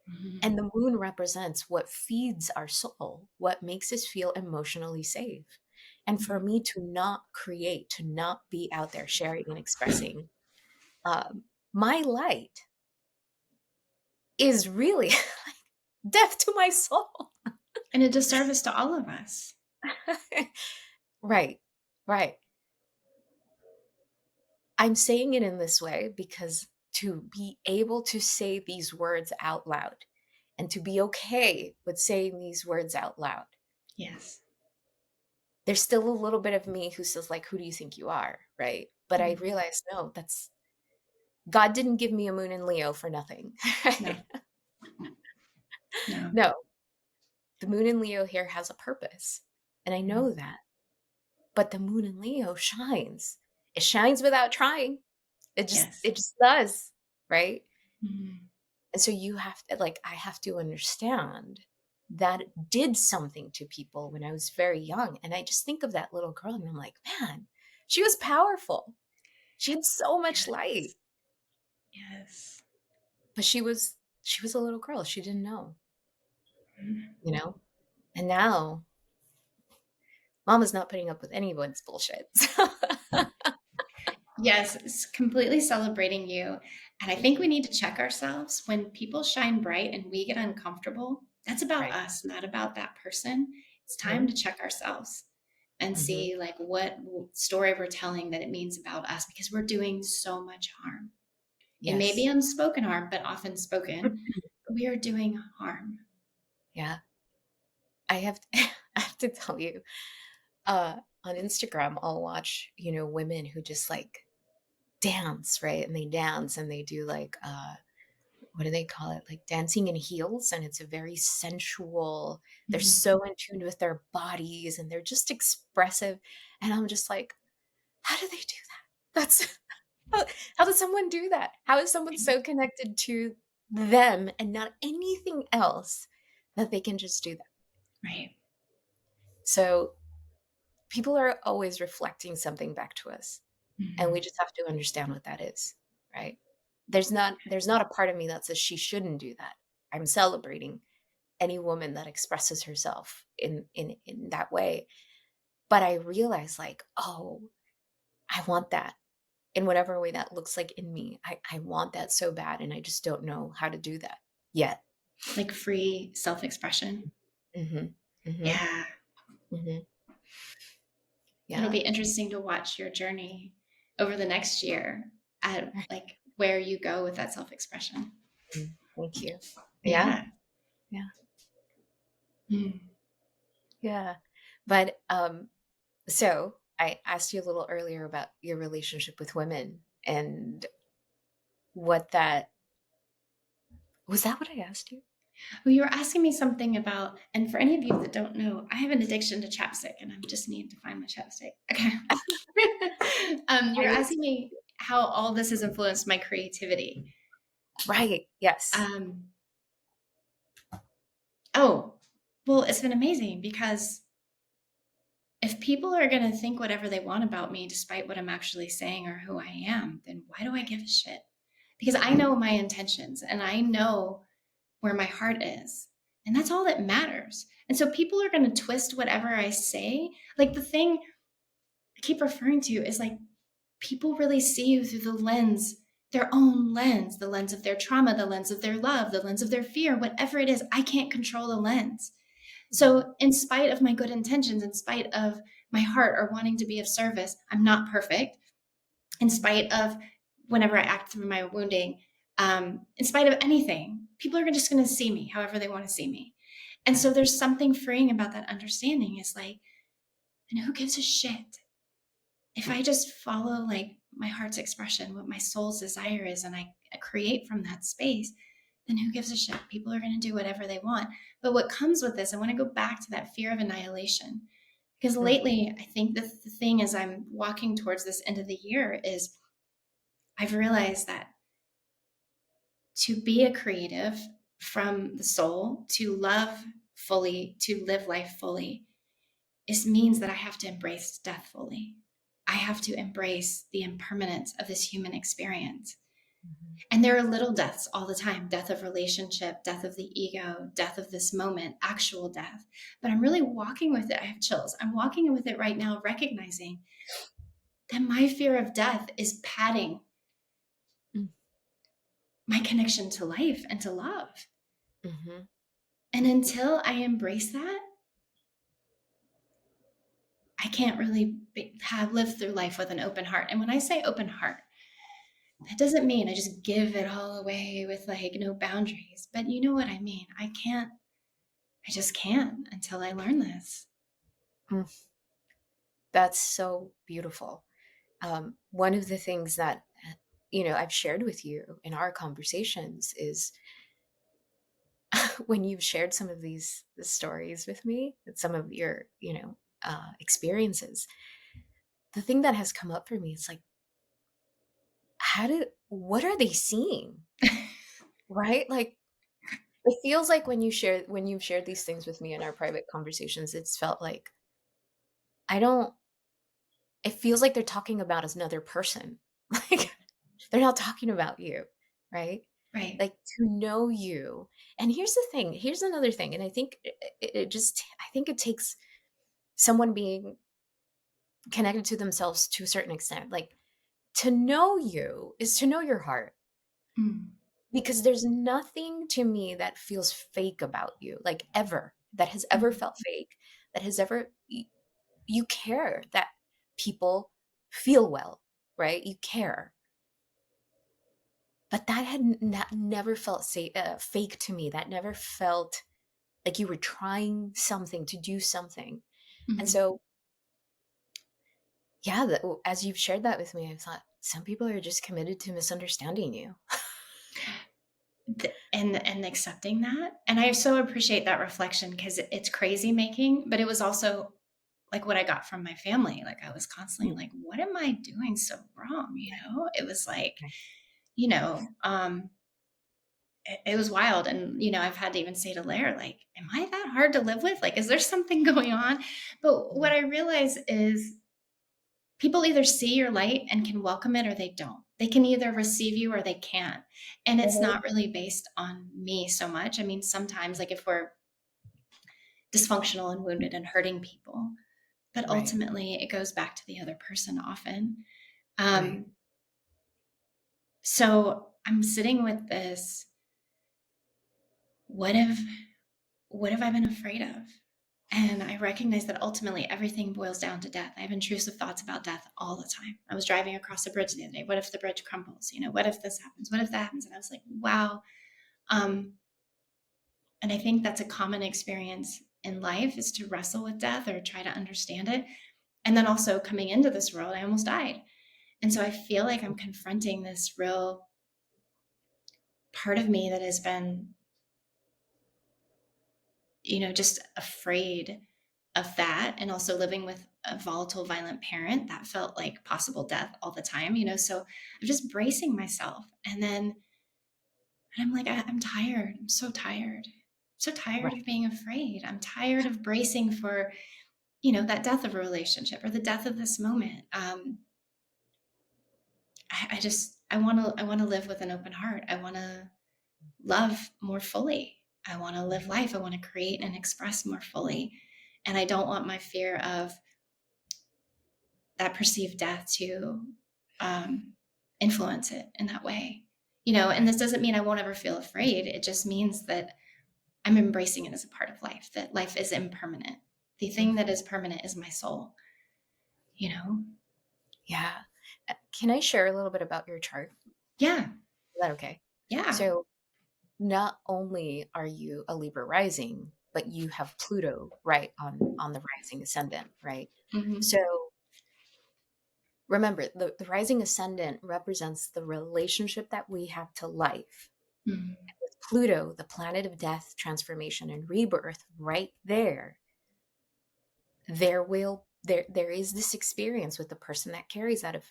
Mm-hmm. And the moon represents what feeds our soul, what makes us feel emotionally safe. And for me to not create, to not be out there sharing and expressing my light is really death to my soul. And a disservice to all of us. Right, right. I'm saying it in this way because to be able to say these words out loud and to be okay with saying these words out loud, Yes. there's still a little bit of me who says, like, who do you think you are? Right. But I Mm-hmm. realized, no, that's God didn't give me a moon in Leo for nothing. No, no. No, the moon in Leo here has a purpose. And I Mm-hmm. know that. But the moon in Leo shines. It shines without trying. Yes. It just does. Right. Mm-hmm. And so you have to, like, I have to understand that it did something to people when I was very young. And I just think of that little girl and I'm like, man, she was powerful. She had so much light, Yes. Yes. but she was a little girl. She didn't know, Mm-hmm. you know? And now mama's not putting up with anyone's bullshit. Yes, it's completely celebrating you. And I think we need to check ourselves when people shine bright and we get uncomfortable. That's about Right. us, not about that person. It's time Hmm. to check ourselves and Hmm. see like what story we're telling that it means about us because we're doing so much harm. It may be Yes. unspoken harm, but often spoken. But we are doing harm. Yeah. I have I have to tell you, on Instagram, I'll watch, women who just like dance, right? And they dance and they do like what do they call it? Like dancing in heels, and it's a very sensual. They're Mhm. so in tune with their bodies and they're just expressive. And I'm just like, how do they do that? That's how does someone do that? How is someone so connected to them and not anything else that they can just do that? Right. So people are always reflecting something back to us, and we Mhm. just have to understand what that is, right? There's not a part of me that says she shouldn't do that. I'm celebrating any woman that expresses herself in that way. But I realize, like, oh, I want that in whatever way that looks like in me. I want that so bad, and I just don't know how to do that yet. Like free self expression. Hmm. Hmm. Yeah. Hmm. It'll Yeah. be interesting to watch your journey over the next year at like where you go with that self expression. Thank you. Yeah. Yeah. Yeah. Mm. Yeah. But so I asked you a little earlier about your relationship with women and what that was. That what I asked you? Well, you were asking me something about, and for any of you that don't know, I have an addiction to chapstick and I just need to find my chapstick. Okay. You I were was asking me how all this has influenced my creativity. right. Yes. Um, oh, well, it's been amazing because if people are going to think whatever they want about me, despite what I'm actually saying or who I am, then why do I give a shit? Because I know my intentions and I know where my heart is. And that's all that matters. And so people are going to twist whatever I say. Like the thing I keep referring to is like people really see you through the lens, their own lens, the lens of their trauma, the lens of their love, the lens of their fear, whatever it is. I can't control the lens. So, in spite of my good intentions, in spite of my heart or wanting to be of service, I'm not perfect. In spite of whenever I act through my wounding, in spite of anything, people are just going to see me however they want to see me. And Yeah. so there's something freeing about that understanding. Is like, and who gives a shit if I just follow like my heart's expression, what my soul's desire is, and I create from that space, then who gives a shit? People are going to do whatever they want. But what comes with this, I want to go back to that fear of annihilation. Because lately, I think the thing as I'm walking towards this end of the year is I've realized that to be a creative from the soul, to love fully, to live life fully, it means that I have to embrace death fully. I have to embrace the impermanence of this human experience. And there are little deaths all the time: death of relationship, death of the ego, death of this moment, actual death. But I'm really walking with it. I have chills. I'm walking with it right now, recognizing that my fear of death is padding my connection to life and to love. Mm-hmm. And until I embrace that, I can't really live through life with an open heart. And when I say open heart, that doesn't mean I just give it all away with like no boundaries. But you know what I mean? I just can't until I learn this. That's so beautiful. One of the things that, I've shared with you in our conversations is when you've shared some of these stories with me, some of your, experiences, the thing that has come up for me is like, what are they seeing? Right? Like, it feels like when you've shared these things with me in our private conversations, it's felt like I don't, it feels like they're talking about another person. Like, they're not talking about you, right? Right. Like, to know you. And here's another thing. And I think I think it takes someone being connected to themselves to a certain extent. Like, to know you is to know your heart. Mm. Because there's nothing to me that feels fake about you, like ever, that has ever felt fake, that has ever, you care that people feel well, right? You care. But that never felt fake to me. That never felt like you were trying something to do something. And Mm-hmm. so, yeah, as you've shared that with me, I thought some people are just committed to misunderstanding you. And accepting that. And I so appreciate that reflection, because it's crazy making, but it was also like what I got from my family. Like I was constantly like, what am I doing so wrong? It was like, you know, it was wild. And, I've had to even say to Lair, like, am I that hard to live with? Like, is there something going on? But what I realize is people either see your light and can welcome it, or they don't. They can either receive you or they can't. And it's not really based on me so much. I mean, sometimes, like if we're dysfunctional and wounded and hurting people, but Right. ultimately it goes back to the other person often. Right. So I'm sitting with this. What have I been afraid of? And I recognize that ultimately everything boils down to death. I have intrusive thoughts about death all the time. I was driving across a bridge the other day. What if the bridge crumbles? What if this happens? What if that happens? And I was like, wow. And I think that's a common experience in life, is to wrestle with death or try to understand it. And then also coming into this world, I almost died. And so I feel like I'm confronting this real part of me that has been, just afraid of that, and also living with a volatile, violent parent that felt like possible death all the time. So I'm just bracing myself. And I'm like, I'm tired. I'm so tired. So tired Right. of being afraid. I'm tired of bracing for, that death of a relationship or the death of this moment. I want to live with an open heart. I want to love more fully. I want to live life. I want to create and express more fully. And I don't want my fear of that perceived death to influence it in that way. And this doesn't mean I won't ever feel afraid. It just means that I'm embracing it as a part of life, that life is impermanent. The thing that is permanent is my soul, you know? Yeah. Can I share a little bit about your chart? Yeah. Is that okay? Yeah. So, not only are you a Libra rising, but you have Pluto right on the rising ascendant, right? Mm-hmm. So remember, the rising ascendant represents the relationship that we have to life. Mm. With Pluto, the planet of death, transformation, and rebirth, right there, there is this experience with the person that carries out of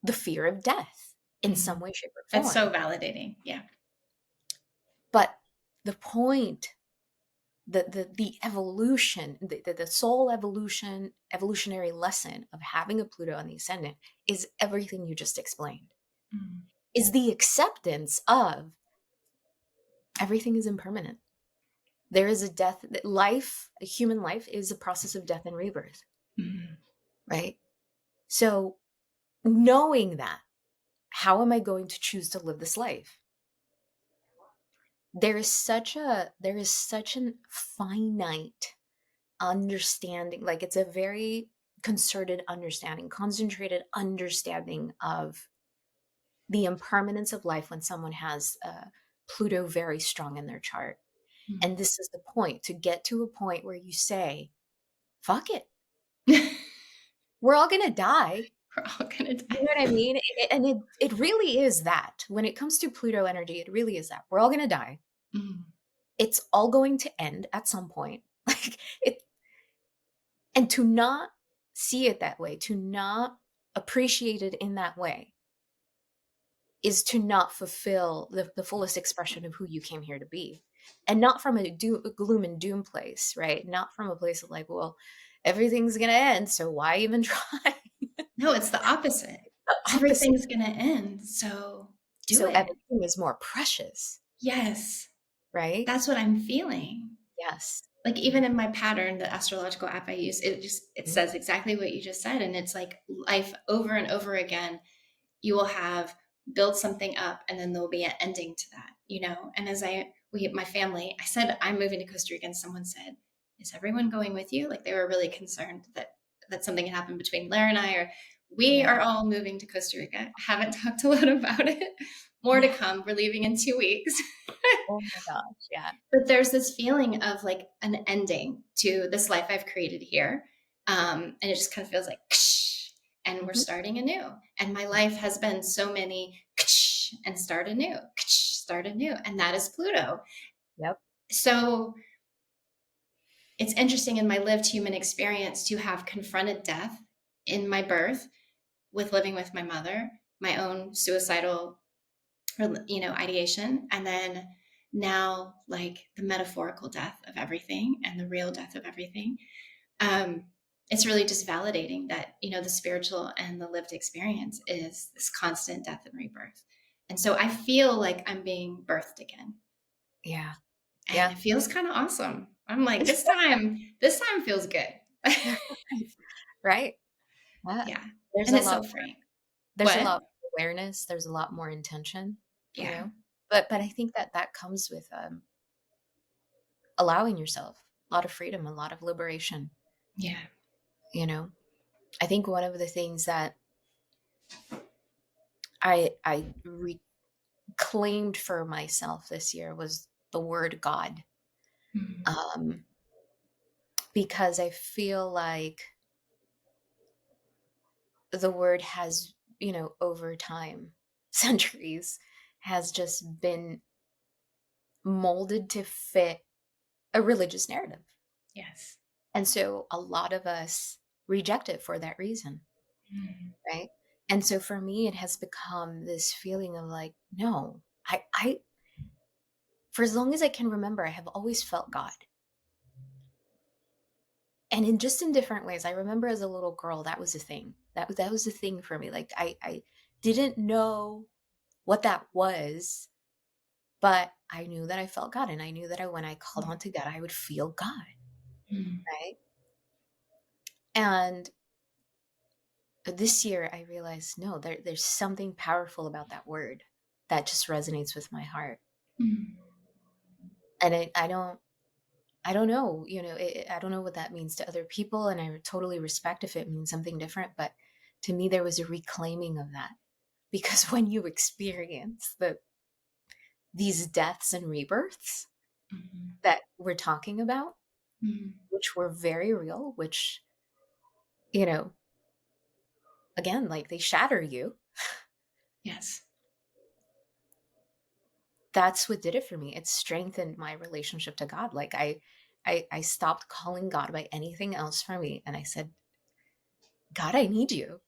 the fear of death in some Mm. way, shape, or It's so form. validating. Yeah. But the point, the evolution, the soul evolutionary lesson of having a Pluto on the ascendant is everything you just explained. Mm. Is the acceptance of everything is impermanent. There is a death, life, a human life is a process of death and rebirth, Mm. right? So knowing that, how am I going to choose to live this life? There is such an finite understanding, like it's a very concerted understanding, concentrated understanding of the impermanence of life when someone has Pluto very strong in their chart. And this is the point, to get to a point where you say, fuck it, Mm. we're all gonna die. We're all gonna You die. know what I mean? And it really is that. When it comes to Pluto energy, it really is that. We're all gonna die. Mm. It's all going to end at some point. Like it, and to not see it that way, to not appreciate it in that way, is to not fulfill the fullest expression of who you came here to be. And not from a gloom and doom place, right? Not from a place of like, well, everything's gonna end, so why even try? No, it's the opposite. The opposite. Everything's gonna end, so do So it. everything is more precious, Yes, right? that's what I'm feeling. Yes. Like even in my pattern, the astrological app I use, it Mhm. says exactly what you just said, and it's like life over and over again. You will have build something up, and then there'll be an ending to that, you know. And as my family, I said I'm moving to Costa Rica, and someone said, "Is everyone going with you?" Like they were really concerned that something had happened between Blair and I, or we Yeah. are all moving to Costa Rica. Haven't talked a lot about it. More to Yeah. come. We're leaving in 2 weeks. Oh my gosh. Yeah. But there's this feeling of like an ending to this life I've created here. And it just kind of feels like, and we're Mhm. starting anew. And my life has been so many and start anew, start anew. And that is Pluto. Yep. So it's interesting in my lived human experience to have confronted death in my birth with living with my mother, my own suicidal ideation, and then now like the metaphorical death of everything and the real death of everything. um it's really just validating that the spiritual and the lived experience is this constant death and rebirth. And so I feel like I'm being birthed again, Yeah. and Yeah. it feels kind of awesome. I'm like, this time feels good. Right. Yeah. Yeah, There's and a it's lot so freeing. there's a What? lot more awareness, there's a lot more intention, you Yeah. know? But I think that that comes with allowing yourself a lot of freedom, a lot of liberation, Yeah. you know? I think one of the things that I reclaimed for myself this year was the word God. Mm. Um, because I feel like the word has, over time, centuries, has just been molded to fit a religious narrative. Yes. And so a lot of us reject it for that reason, Mm. right? And so for me, it has become this feeling of like, no, I, for as long as I can remember, I have always felt God. And in different ways. I remember as a little girl, that was a thing. That was a thing for me. Like I didn't know what that was, but I knew that I felt God, and I knew that when I called on to God, I would feel God, Mm. right? And this year I realized, no, there's something powerful about that word that just resonates with my heart. Mm. And I don't know, I don't know what that means to other people, and I totally respect if it means something different, but to me there was a reclaiming of that. Because when you experience these deaths and rebirths Mm. that we're talking about, Mm. which were very real, which, you know, again, like they shatter you. Yes. That's what did it for me. It strengthened my relationship to God. Like I stopped calling God by anything else for me. And I said, God, I need you.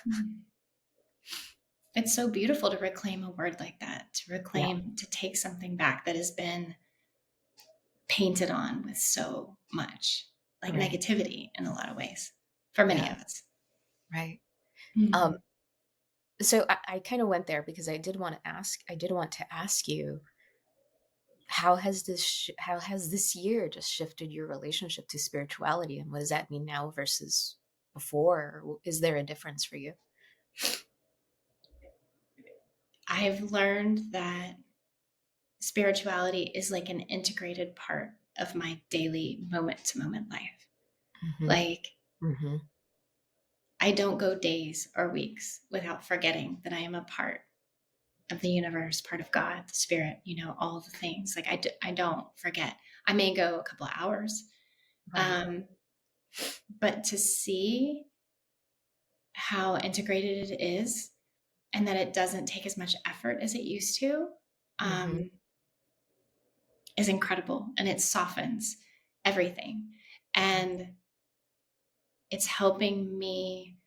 Mhm. It's so beautiful to reclaim a word like that, to Yeah. reclaim, to take something back that has been painted on with so much like Right. negativity in a lot of ways for many Yeah. of us. Right. Um, Mhm. so I kind of went there because I did want to ask you, how has this year just shifted your relationship to spirituality, and what does that mean now versus before? Or is there a difference for you? I've learned that spirituality is like an integrated part of my daily moment to moment life. Mm-hmm. Like, Mm-hmm. I don't go days or weeks without forgetting that I am a part of the universe, part of God, the spirit, all the things. Like, I don't forget. I may go a couple of hours, Right. um, but to see how integrated it is and that it doesn't take as much effort as it used to Mm-hmm. um, is incredible. And it softens everything. And it's helping me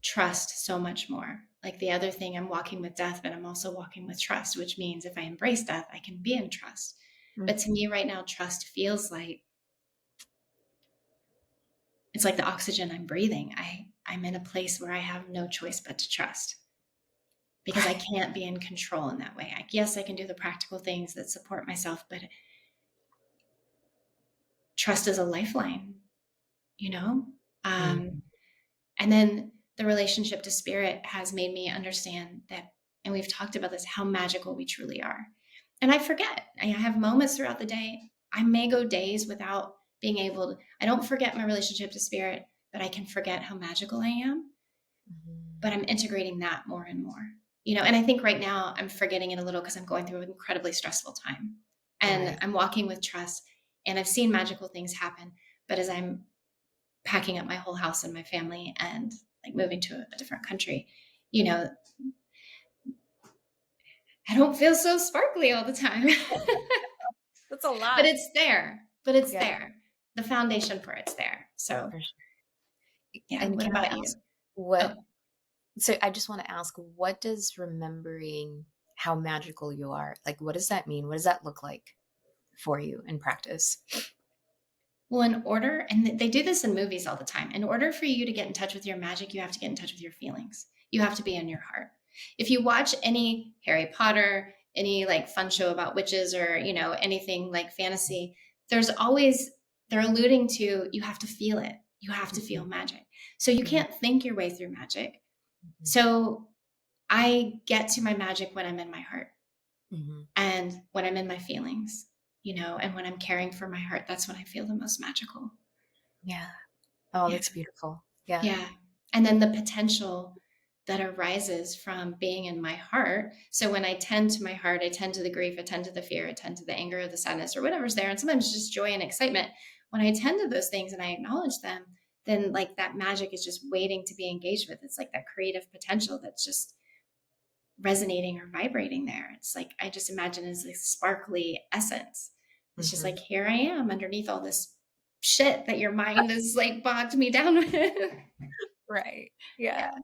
trust so much more. Like the other thing, I'm walking with death, but I'm also walking with trust, which means if I embrace death, I can be in trust. But to me right now, trust feels like it's like the oxygen I'm breathing. I'm in a place where I have no choice but to trust because I Right. can't be in control in that way. Yes, I can do the practical things that support myself, but trust is a lifeline, you know? Mm-hmm. Um, And then the relationship to spirit has made me understand that, and we've talked about this, how magical we truly are. And I forget. I have moments throughout the day. I may go days without being able to, I don't forget my relationship to spirit, but I can forget how magical I am. But I'm integrating that more and more. And I think right now I'm forgetting it a little because I'm going through an incredibly stressful time. And Right. I'm walking with trust and I've seen magical things happen. But as I'm packing up my whole house and my family and like moving to a different country, you know, I don't feel so sparkly all the time. That's a But lot. it's there. But it's Yeah, there. The foundation for it's there. So for sure. yeah. And What can I about you? ask what? Oh, So I just want to ask, what does remembering how magical you are, like, what does that mean? What does that look like for you in practice? well, in order, and they do this in movies all the time, in order for you to get in touch with your magic, you have to get in touch with your feelings. You have to be in your heart. If you watch any Harry Potter, any like fun show about witches or, anything like fantasy, there's always, they're alluding to you have to feel it. You have to Mhm, feel magic. So you mhm, can't think your way through magic. mhm, So I get to my magic when I'm in my heart mhm. and when I'm in my feelings, and when I'm caring for my heart, that's when I feel the most magical. Yeah. Oh, Yeah. that's beautiful. Yeah. Yeah. And then the potential that arises from being in my heart. So when I tend to my heart, I tend to the grief, I tend to the fear, I tend to the anger or the sadness or whatever's there. And sometimes just joy and excitement. When I tend to those things and I acknowledge them, then like that magic is just waiting to be engaged with. It's like that creative potential that's just resonating or vibrating there. It's like I just imagine as this sparkly essence. It's just like Mhm. here I am underneath all this shit that your mind has like bogged me down with. Right. Yeah. Yeah. Does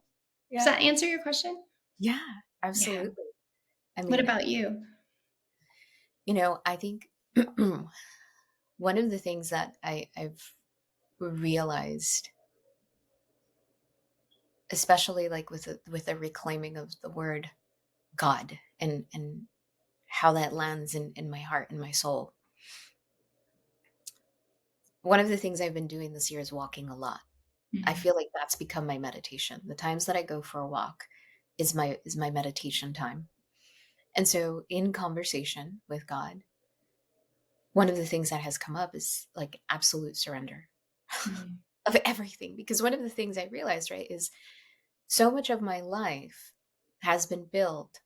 Yeah. that answer your question? Yeah. Yeah. Absolutely. I What mean, about you? I think one of the things that I've realized, especially like with the reclaiming of the word God, and how that lands in my heart and my soul. One of the things I've been doing this year is walking a lot. I Mm, feel like that's become my meditation. The times that I go for a walk is my meditation time. And so in conversation with God, one of the things that has come up is like absolute surrender mm, of everything. Because one of the things I realized, right, is so much of my life has been built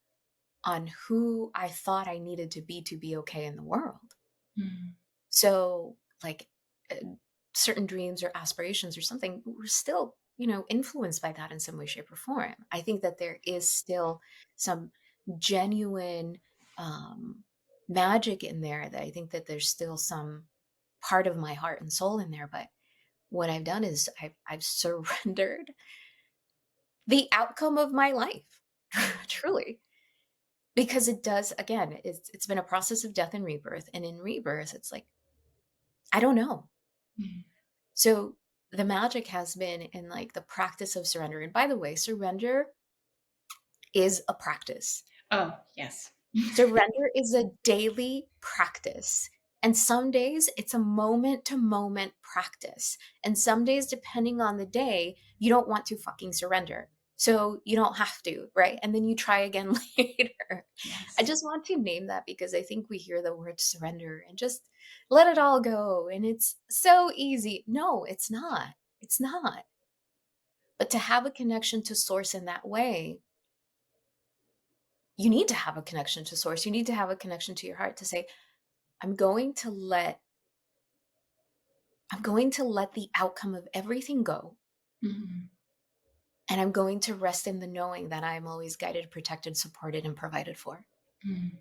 on who I thought I needed to be okay in the world. mm, So, like, uh, certain dreams or aspirations or something were still influenced by that in some way, shape, or form. I think that there is still some genuine magic in there, that I think that there's still some part of my heart and soul in there. But what I've done is I've surrendered the outcome of my life, truly. Because it does, again, it's been a process of death and rebirth. And in rebirth, it's like, I don't know. Mhm. So the magic has been in like the practice of surrender. And by the way, surrender is a practice. Oh, yes. Surrender is a daily practice. And some days it's a moment to moment practice. And some days, depending on the day, you don't want to fucking surrender. So you don't have to, right? And then you try again later. I Yes. just want to name that because I think we hear the word surrender and just let it all go. And it's so easy. No, it's not. It's not. But to have a connection to source in that way, you need to have a connection to source. You need to have a connection to your heart to say, I'm going to let the outcome of everything go. Mhm. And I'm going to rest in the knowing that I'm always guided, protected, supported, and provided for. Mhm.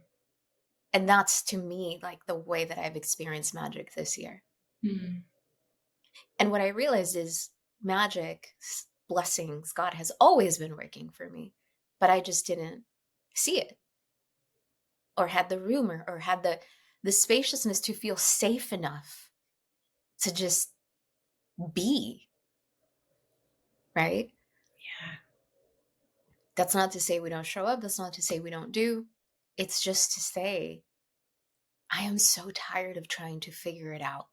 And that's, to me, like the way that I've experienced magic this year. Mhm. And what I realized is magic, blessings, God has always been working for me, but I just didn't see it, or had the room, or had the spaciousness to feel safe enough to just be, right? Yeah. That's not to say we don't show up. That's not to say we don't do. It's just to say, I am so tired of trying to figure it out.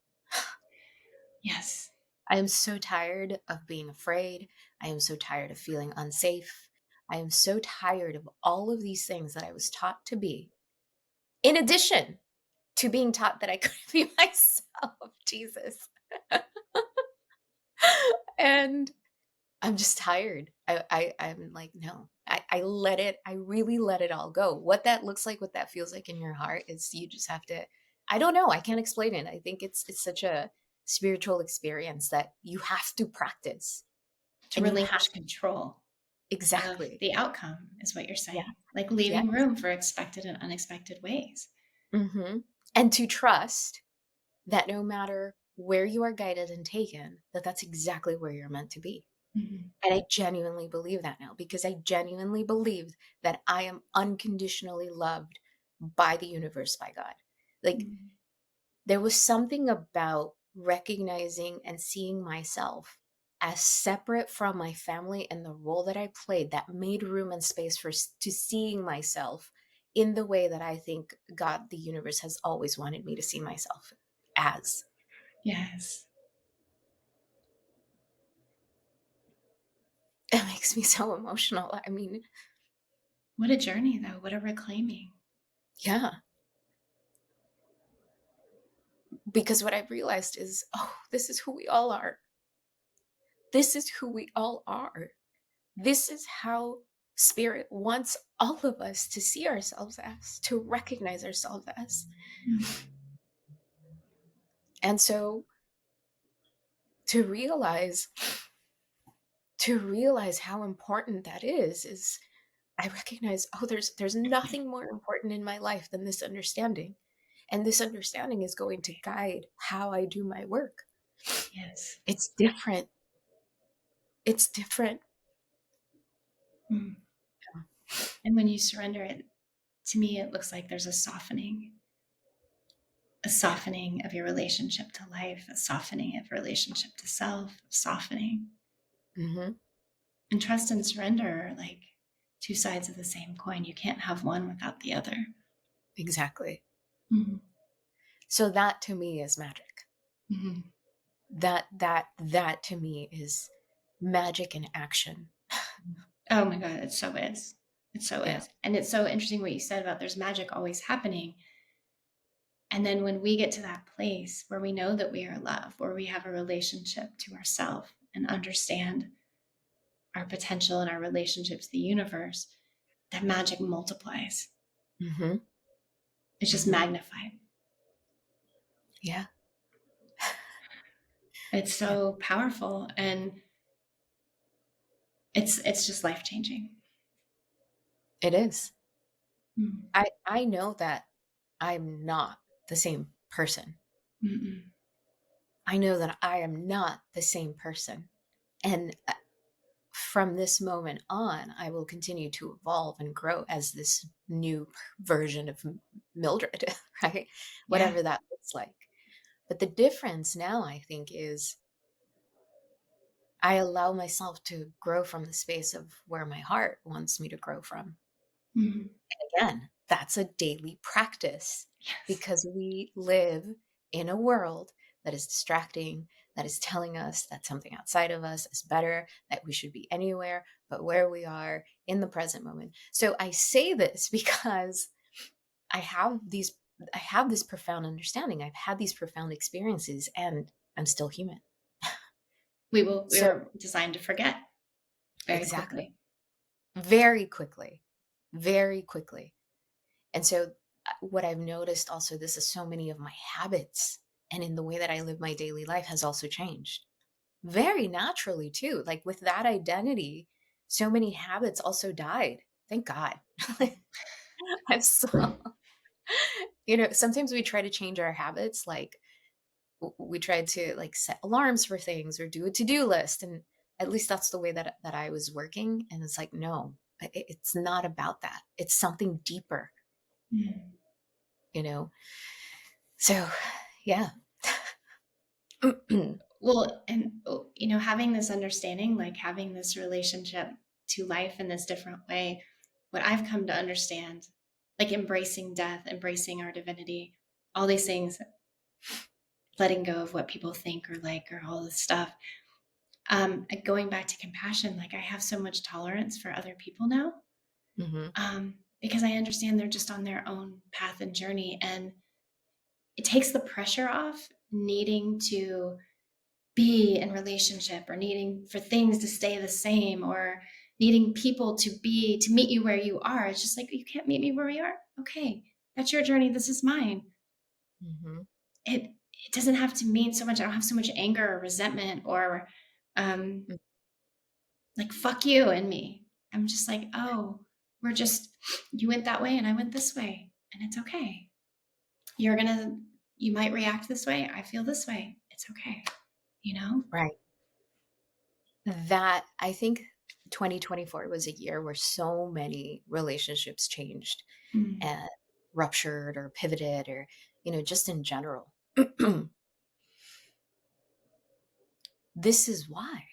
Yes. I am so tired of being afraid. I am so tired of feeling unsafe. I am so tired of all of these things that I was taught to be, in addition to being taught that I couldn't be myself. Jesus. And I'm just tired. I'm like, no, I really let it all go. What that looks like, what that feels like in your heart is, you just have to, I don't know. I can't explain it. I think it's such a spiritual experience that you have to practice, To and you have, relinquish control of exactly. the outcome is what you're Yeah. saying. Like Yeah. leaving room for expected and unexpected ways. Hmm. And to trust that no matter where you are guided and taken, that that's exactly where you're meant to be. Mhm. And I genuinely believe that now, because I genuinely believe that I am unconditionally loved by the universe, by God. Like, Mhm. there was something about recognizing and seeing myself as separate from my family and the role that I played, that made room and space to seeing myself in the way that I think God, the universe, has always wanted me to see myself as. Yes. It makes me so emotional. I mean, What a journey, though. What a reclaiming. yeah. Because what I've realized is, oh, this is who we all are. This is who we all are. This is how Spirit wants all of us to see ourselves as, to recognize ourselves as. Mhm. And so to realize how important that is I recognize, oh, there's nothing more important in my life than this understanding. And this understanding is going to guide how I do my work. Yes. It's different. It's different. Mm. And when you surrender it, to me, it looks like there's a softening of your relationship to life, a softening of relationship to self, softening. Mm-hmm. And trust and surrender are like two sides of the same coin. You can't have one without the other. Exactly. Mm-hmm. So that to me is magic. Mm-hmm. That to me is magic in action. Oh my God, it so is. It so Yeah. is. And it's so interesting what you said about there's magic always happening. And then when we get to that place where we know that we are loved, where we have a relationship to ourselves and understand our potential and our relationship to the universe, that magic multiplies. Mm-hmm. It's just Mm-hmm. magnified. Yeah. It's Yeah. so powerful. And It's just life changing. It is. Mm. I know that I'm not the same person. Mm-mm. I know that I am not the same person. And from this moment on, I will continue to evolve and grow as this new version of Mildred, right? Yeah. Whatever that looks like. But the difference now, I think, is I allow myself to grow from the space of where my heart wants me to grow from. Mm. Again, that's a daily practice Yes. because we live in a world that is distracting, that is telling us that something outside of us is better, that we should be anywhere but where we are in the present moment. So I say this because I have these I have this profound understanding. I've had these profound experiences and I'm still human. We So were designed to forget very exactly. quickly. Very quickly. Very quickly. And so, what I've noticed also, this is so many of my habits and in the way that I live my daily life has also changed very naturally, too. Like with that identity, so many habits also died. Thank God. I'm so, sometimes we try to change our habits. Like we tried to like set alarms for things or do a to-do list. And at least that's the way that I was working. And it's like, no, it's not about that. It's something deeper, Mm. you know? So, yeah. Well, and having this understanding, like having this relationship to life in this different way, what I've come to understand, like embracing death, embracing our divinity, all these things, letting go of what people think or like, or all this stuff. And going back to compassion, like I have so much tolerance for other people now, Hmm. because I understand they're just on their own path and journey. And it takes the pressure off needing to be in relationship or needing for things to stay the same or needing people to meet you where you are. It's just like, you can't meet me where we are. Okay, that's your journey, this is mine. Hmm. It doesn't have to mean so much. I don't have so much anger or resentment or um like fuck you in me. I'm just like, oh, we're just, you went that way and I went this way, and it's okay. You might react this way, I feel this way, it's okay, you know. Right. That I think 2024 was a year where so many relationships changed Mm. and ruptured or pivoted or, just in general. This is why.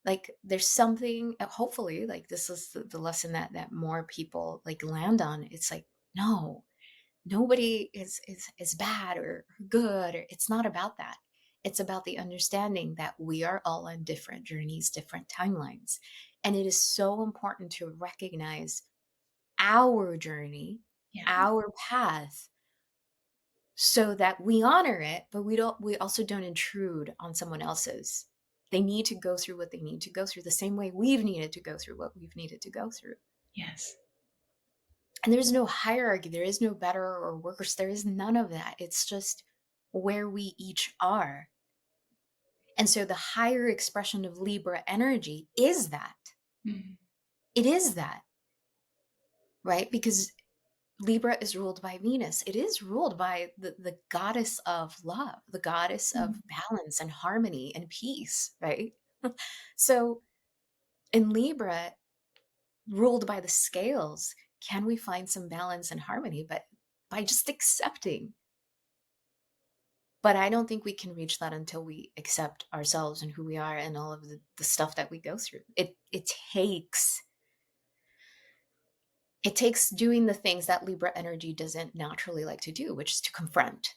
Like there's something, hopefully, like this is the lesson that more people like land on. It's like, no, nobody is bad or good, or it's not about that. It's about the understanding that we are all on different journeys, different timelines, and it is so important to recognize our journey, Yeah. our path, so that we honor it, but we also don't intrude on someone else's. They need to go through what they need to go through the same way we've needed to go through what we've needed to go through. Yes. And there's no hierarchy, there is no better or worse, there is none of that. It's just where we each are. And so the higher expression of Libra energy is that. Mm. It is that, right? Because Libra is ruled by Venus. It is ruled by the goddess of love, the goddess of Mm. balance and harmony and peace, right? So in Libra, ruled by the scales, can we find some balance and harmony? But by just accepting. But I don't think we can reach that until we accept ourselves and who we are and all of the stuff that we go through. It takes doing the things that Libra energy doesn't naturally like to do, which is to confront.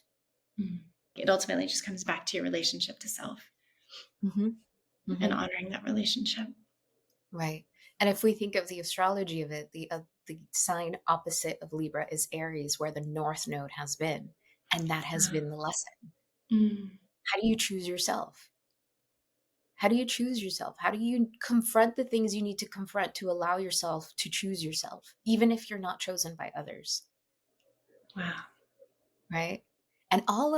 Mm. It ultimately just comes back to your relationship to self Mm-hmm. and Mm-hmm. honoring that relationship. Right. And if we think of the astrology of it, the sign opposite of Libra is Aries, where the North Node has been, and that has been the lesson. Mm. How do you choose yourself? How do you choose yourself? How do you confront the things you need to confront to allow yourself to choose yourself, even if you're not chosen by others? Wow. Right? And all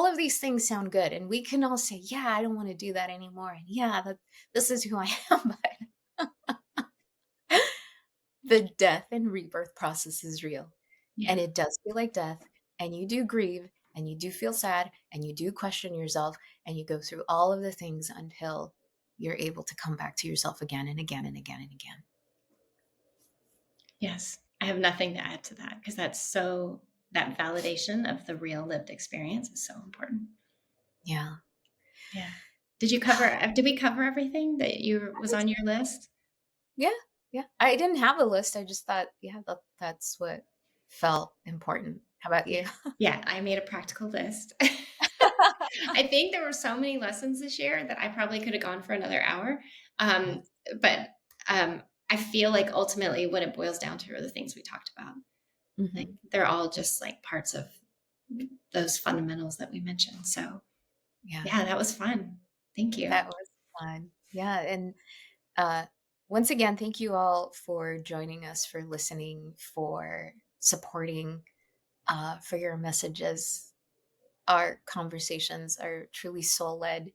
of these things sound good, and we can all say, "Yeah, I don't want to do that anymore," and "Yeah, this is who I am." The death and rebirth process is real. Yeah. And it does feel like death. And you do grieve and you do feel sad and you do question yourself and you go through all of the things until you're able to come back to yourself again and again and again and again. Yes. I have nothing to add to that because that validation of the real lived experience is so important. Yeah. Yeah. Did we cover everything that was on your list? Yeah. Yeah. I didn't have a list. I just thought, that's what felt important. How about you? Yeah. I made a practical list. I think there were so many lessons this year that I probably could have gone for another hour. Yes. But I feel like ultimately what it boils down to are the things we talked about. Like Mm-hmm. they're all just like parts of those fundamentals that we mentioned. So Yeah. yeah, that was fun. Thank you. That was fun. Yeah. And once again, thank you all for joining us, for listening, for supporting, for your messages. Our conversations are truly soul led,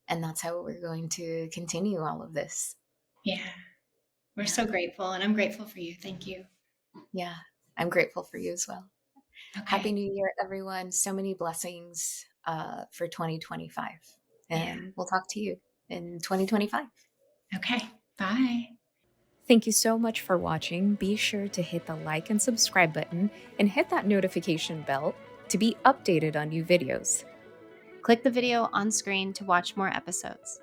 and that's how we're going to continue all of this. Yeah. We're Yeah. so grateful, and I'm grateful for you. Thank you. Yeah. I'm grateful for you as well. Happy Okay. New Year, everyone. So many blessings for 2025. Yeah. And we'll talk to you in 2025. Okay. Bye. Thank you so much for watching. Be sure to hit the like and subscribe button and hit that notification bell to be updated on new videos. Click the video on screen to watch more episodes.